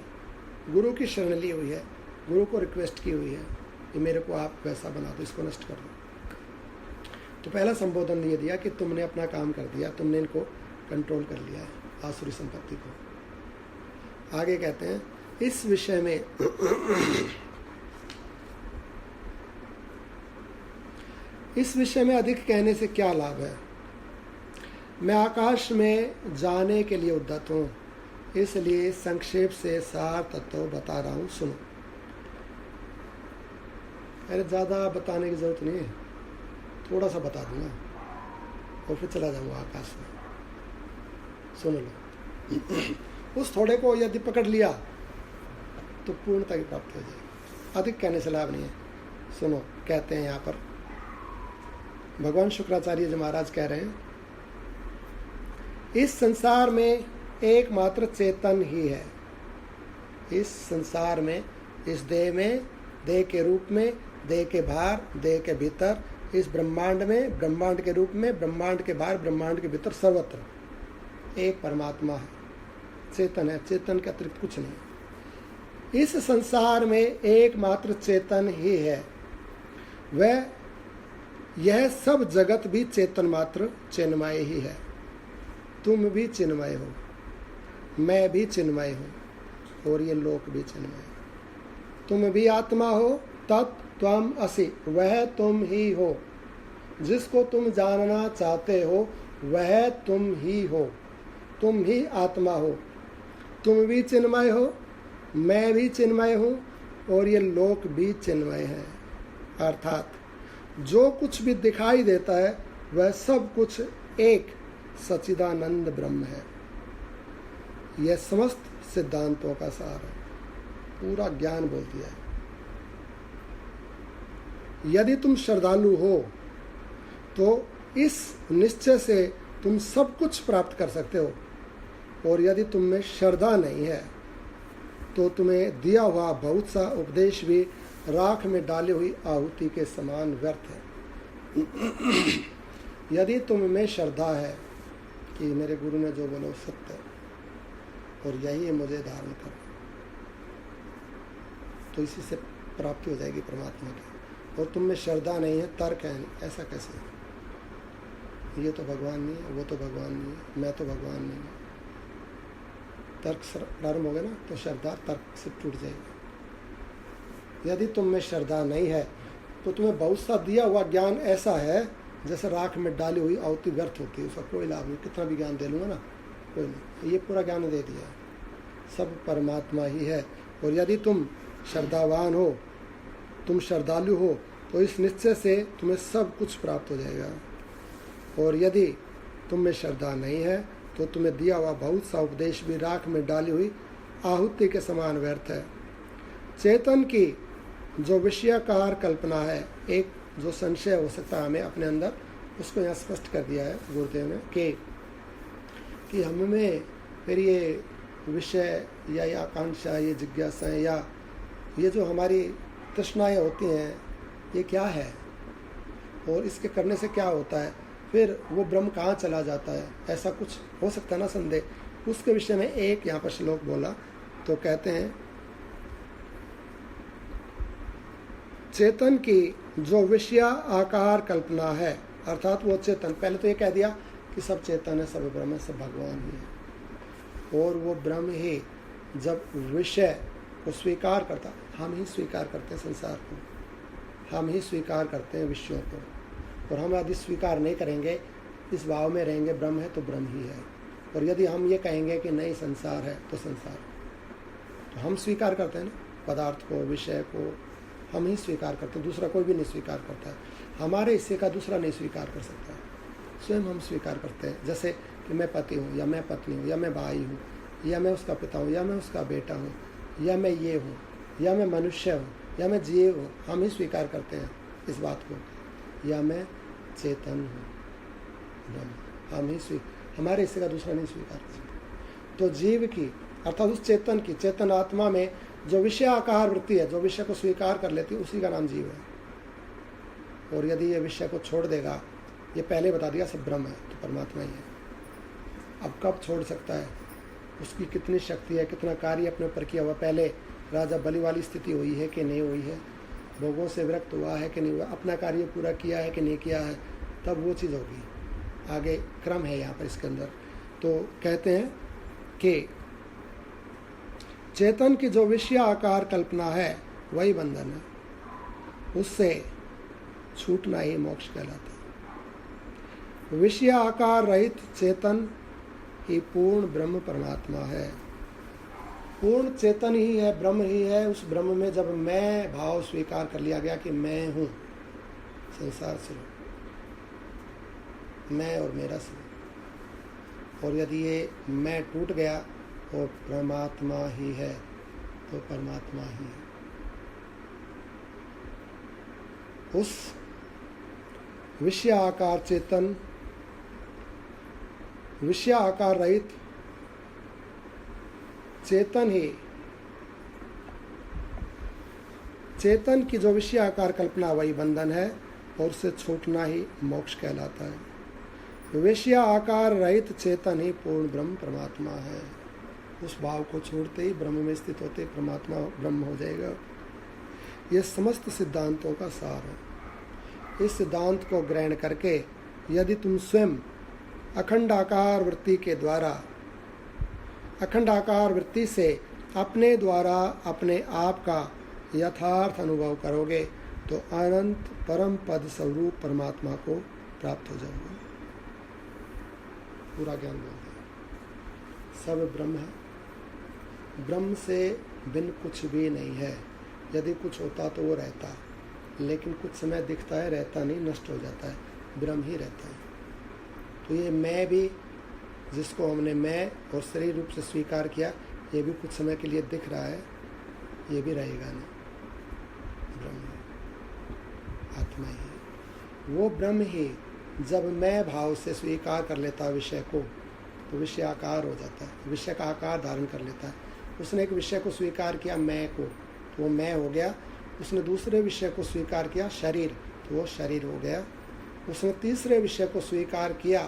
गुरु की शरण ली हुई है, गुरु को रिक्वेस्ट की हुई है कि मेरे को आप वैसा बना दो, इसको नष्ट कर दो। तो पहला संबोधन ये दिया कि तुमने अपना काम कर दिया, तुमने इनको कंट्रोल कर लिया है, आसुरी संपत्ति को। आगे कहते हैं इस विषय में इस विषय में अधिक कहने से क्या लाभ है? मैं आकाश में जाने के लिए उद्यत हूँ, इसलिए संक्षेप से सार तत्व बता रहा हूँ, सुनो। अरे ज़्यादा बताने की जरूरत नहीं है, थोड़ा सा बता दूंगा और फिर चला जाऊँगा आकाश में। सुन लो, उस थोड़े को यदि पकड़ लिया तो पूर्णता की प्राप्ति हो जाएगी। अधिक कहने से लाभ नहीं है। सुनो, कहते हैं यहाँ पर भगवान शुक्राचार्य जी महाराज कह रहे हैं, इस संसार में एकमात्र चेतन ही है। इस संसार में, इस देह में, देह के रूप में, देह के बाहर, देह के भीतर, इस ब्रह्मांड में, ब्रह्मांड के रूप में, ब्रह्मांड के बाहर, ब्रह्मांड के भीतर, सर्वत्र एक परमात्मा है, चेतन है, चेतन के अतिरिक्त कुछ नहीं। इस संसार में एकमात्र चेतन ही है, वह यह सब जगत भी चेतन मात्र चिन्मय ही है। तुम भी चिन्मय हो, मैं भी चिन्मय हूँ और ये लोक भी चिन्मय है। तुम भी आत्मा हो, तत्त्वम असि, वह तुम ही हो। जिसको तुम जानना चाहते हो वह तुम ही हो, तुम ही आत्मा हो। तुम भी चिन्मय हो, मैं भी चिन्मय हूँ और ये लोक भी चिन्मय है। अर्थात जो कुछ भी दिखाई देता है वह सब कुछ एक सच्चिदानंद ब्रह्म है। यह समस्त सिद्धांतों का सार है, पूरा ज्ञान बोल दिया है। यदि तुम श्रद्धालु हो तो इस निश्चय से तुम सब कुछ प्राप्त कर सकते हो, और यदि तुम में श्रद्धा नहीं है तो तुम्हें दिया हुआ बहुत सा उपदेश भी राख में डाली हुई आहुति के समान व्यर्थ है। यदि तुम में श्रद्धा है कि मेरे गुरु ने जो बोला सत्य और यही मुझे धारण कर, तो इसी से प्राप्ति हो जाएगी परमात्मा की। और तुम में श्रद्धा नहीं है, तर्क है, ऐसा कैसे? ये तो भगवान नहीं है, वो तो भगवान नहीं है, मैं तो भगवान नहीं है। तर्क प्रारंभ हो गया ना, तो श्रद्धा तर्क से टूट जाएगी। यदि तुम में श्रद्धा नहीं है तो तुम्हें बहुत सा दिया हुआ ज्ञान ऐसा है जैसे राख में डाली हुई आहुति व्यर्थ होती है, उसका कोई लाभ नहीं। कितना भी ज्ञान दे लूँगा ना, कोई नहीं। ये पूरा ज्ञान दे दिया, सब परमात्मा ही है। और यदि तुम श्रद्धावान हो, तुम श्रद्धालु हो, तो इस निश्चय से तुम्हें सब कुछ प्राप्त हो जाएगा। और यदि तुम में श्रद्धा नहीं है तो तुम्हें दिया हुआ बहुत सा उपदेश भी राख में डाली हुई आहुति के समान व्यर्थ है। चेतन की जो विषयाकार कल्पना है, एक जो संशय हो सकता है हमें अपने अंदर, उसको यहाँ स्पष्ट कर दिया है गुरुदेव ने कि हम में फिर ये विषय या ये आकांक्षा, ये जिज्ञासाएं या ये जो हमारी तृष्णाएं होती हैं, ये क्या है और इसके करने से क्या होता है, फिर वो ब्रह्म कहाँ चला जाता है, ऐसा कुछ हो सकता है ना संदेह। उसके विषय में एक यहाँ पर श्लोक बोला, तो कहते हैं चेतन की जो विषय आकार कल्पना है, अर्थात वो चेतन, पहले तो ये कह दिया कि सब चेतन है, सब ब्रह्म है, सब भगवान ही है। और वो ब्रह्म ही जब विषय को स्वीकार करता, हम ही स्वीकार करते हैं संसार को, हम ही स्वीकार करते हैं विषयों को। और हम यदि स्वीकार नहीं करेंगे इस भाव में रहेंगे ब्रह्म है तो ब्रह्म ही है। और यदि हम ये कहेंगे कि नहीं संसार है तो संसार, तो हम स्वीकार करते हैं ना पदार्थ को, विषय को हम ही स्वीकार करते हैं, दूसरा कोई भी नहीं स्वीकार करता है। हमारे हिस्से का दूसरा नहीं स्वीकार कर सकता है, स्वयं हम स्वीकार करते हैं। जैसे कि मैं पति हूँ या मैं पत्नी हूँ या मैं भाई हूँ या मैं उसका पिता हूँ या मैं उसका बेटा हूँ या मैं ये हूँ या मैं मनुष्य हूँ या मैं जीव हूँ, हम ही स्वीकार करते हैं इस बात को। या मैं चेतन हूँ, ब्रह्म, हम ही हमारे हिस्से का दूसरा नहीं स्वीकार कर सकता। तो जीव की अर्थात उस चेतन की, चेतन आत्मा में जो विषय आकार वृत्ति है, जो विषय को स्वीकार कर लेती है, उसी का नाम जीव है। और यदि ये विषय को छोड़ देगा, ये पहले बता दिया सब ब्रह्म है, तो परमात्मा ही है। अब कब छोड़ सकता है, उसकी कितनी शक्ति है, कितना कार्य अपने ऊपर किया हुआ, पहले राजा बलि वाली स्थिति हुई है कि नहीं हुई है, भोगों से विरक्त हुआ है कि नहीं हुआ, अपना कार्य पूरा किया है कि नहीं किया है, तब वो चीज़ होगी। आगे क्रम है यहाँ पर इसके अंदर। तो कहते हैं कि चेतन की जो विषय आकार कल्पना है वही बंधन है, उससे छूटना ही मोक्ष कहलाता है। विषय आकार रहित चेतन ही पूर्ण ब्रह्म परमात्मा है। पूर्ण चेतन ही है, ब्रह्म ही है। उस ब्रह्म में जब मैं भाव स्वीकार कर लिया गया कि मैं हूँ संसार से, मैं और मेरा से, और यदि ये मैं टूट गया और परमात्मा ही है तो परमात्मा ही है। उस विषय आकार चेतन, विषय आकार रहित चेतन ही, चेतन की जो विषय आकार कल्पना वही बंधन है, और उससे छूटना ही मोक्ष कहलाता है। विषय आकार रहित चेतन ही पूर्ण ब्रह्म परमात्मा है। उस भाव को छोड़ते ही ब्रह्म में स्थित होते परमात्मा ब्रह्म हो जाएगा। यह समस्त सिद्धांतों का सार है। इस सिद्धांत को ग्रहण करके यदि तुम स्वयं अखंडाकार वृत्ति के द्वारा, अखंडाकार वृत्ति से अपने द्वारा अपने आप का यथार्थ अनुभव करोगे तो अनंत परम पद स्वरूप परमात्मा को प्राप्त हो जाओगे। पूरा ज्ञान मिलता है, सब ब्रह्म है, ब्रह्म से बिन कुछ भी नहीं है। यदि कुछ होता तो वो रहता, लेकिन कुछ समय दिखता है, रहता नहीं, नष्ट हो जाता है, ब्रह्म ही रहता है। तो ये मैं भी, जिसको हमने मैं और शरीर रूप से स्वीकार किया, ये भी कुछ समय के लिए दिख रहा है, ये भी रहेगा नहीं, ब्रह्म है, आत्मा ही है। वो ब्रह्म ही जब मैं भाव से स्वीकार कर लेता है विषय को, तो विषय आकार हो जाता है, विषय का आकार धारण कर लेता है। उसने एक विषय को स्वीकार किया मैं को, तो वो मैं हो गया। उसने दूसरे विषय को स्वीकार किया शरीर, तो वो शरीर हो गया। उसने तीसरे विषय को स्वीकार किया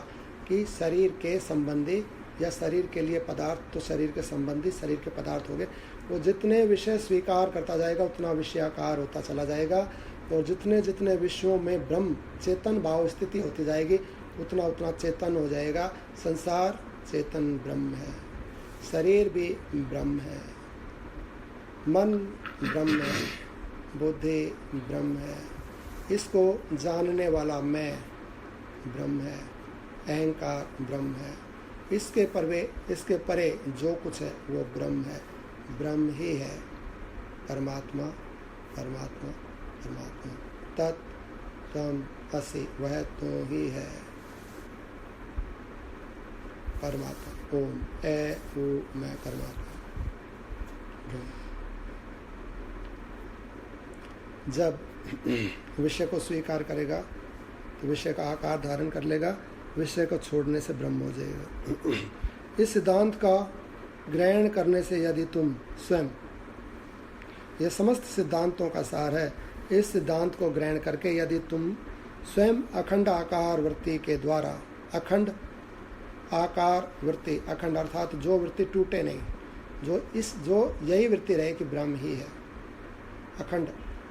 कि शरीर के संबंधी या शरीर के लिए पदार्थ, तो शरीर के संबंधी शरीर के पदार्थ हो गए। वो जितने विषय स्वीकार करता जाएगा उतना विषयाकार होता चला जाएगा, और जितने जितने विषयों में ब्रह्म चेतन भाव स्थिति होती जाएगी उतना उतना चेतन हो जाएगा। संसार चेतन ब्रह्म है, शरीर भी ब्रह्म है, मन ब्रह्म है, बुद्धि ब्रह्म है, इसको जानने वाला मैं ब्रह्म है, अहंकार ब्रह्म है, इसके परे जो कुछ है वो ब्रह्म है, ब्रह्म ही है, परमात्मा परमात्मा परमात्मा, तत् त्वम् असि, वह तो ही है परमात्मा। ओम ए ओ मैं परमात्मा। जब विषय को स्वीकार करेगा तो विषय का आकार धारण कर लेगा, विषय को छोड़ने से ब्रह्म हो जाएगा। इस सिद्धांत का ग्रहण करने से यदि तुम स्वयं, यह समस्त सिद्धांतों का सार है, इस सिद्धांत को ग्रहण करके यदि तुम स्वयं अखंड आकार वृत्ति के द्वारा, अखंड आकार वृत्ति, अखंड अर्थात जो वृत्ति टूटे नहीं, जो यही वृत्ति रहे कि ब्रह्म ही है, अखंड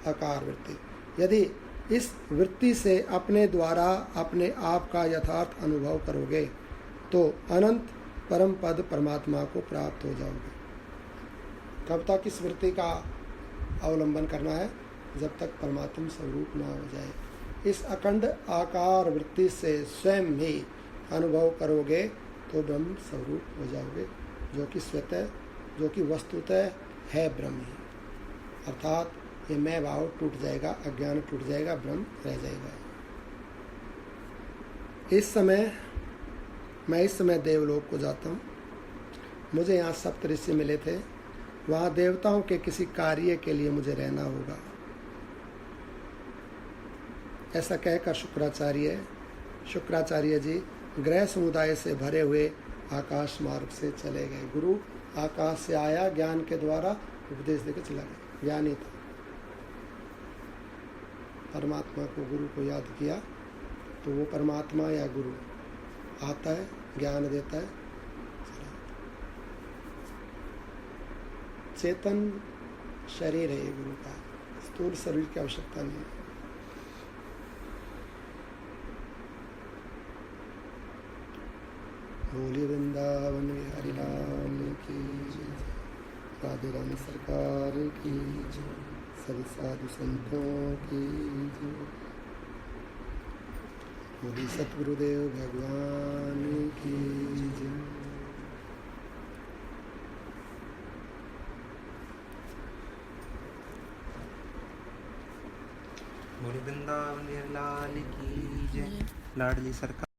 आकार वृत्ति, यदि इस वृत्ति से अपने द्वारा अपने आप का यथार्थ अनुभव करोगे तो अनंत परम पद परमात्मा को प्राप्त हो जाओगे। कब तक इस वृत्ति का अवलंबन करना है? जब तक परमात्म स्वरूप ना हो जाए। इस अखंड आकार वृत्ति से स्वयं ही अनुभव करोगे तो ब्रह्म स्वरूप हो जाओगे, जो कि स्वतः, जो कि वस्तुतः है ब्रह्म ही। अर्थात ये मैं भाव टूट जाएगा, अज्ञान टूट जाएगा, ब्रह्म रह जाएगा। मैं इस समय देवलोक को जाता हूँ। मुझे यहाँ सप्तऋषि मिले थे, वहाँ देवताओं के किसी कार्य के लिए मुझे रहना होगा। ऐसा कहकर शुक्राचार्य जी ग्रह समुदाय से भरे हुए आकाश मार्ग से चले गए। गुरु आकाश से आया, ज्ञान के द्वारा उपदेश देकर चला गया। ज्ञानी था, परमात्मा को, गुरु को याद किया तो वो परमात्मा या गुरु आता है, ज्ञान देता है, चेतन शरीर है ये गुरु का, स्थूल शरीर की आवश्यकता नहीं है। बोलिए वृंदावन बिहारी लाल की जय, राधे रानी सरकार की जय, सभी साधु संतों की जय, बोली सतगुरुदेव भगवान की जय। बोली वृंदावन बिहारी लाल की जय, लाडली सरकार।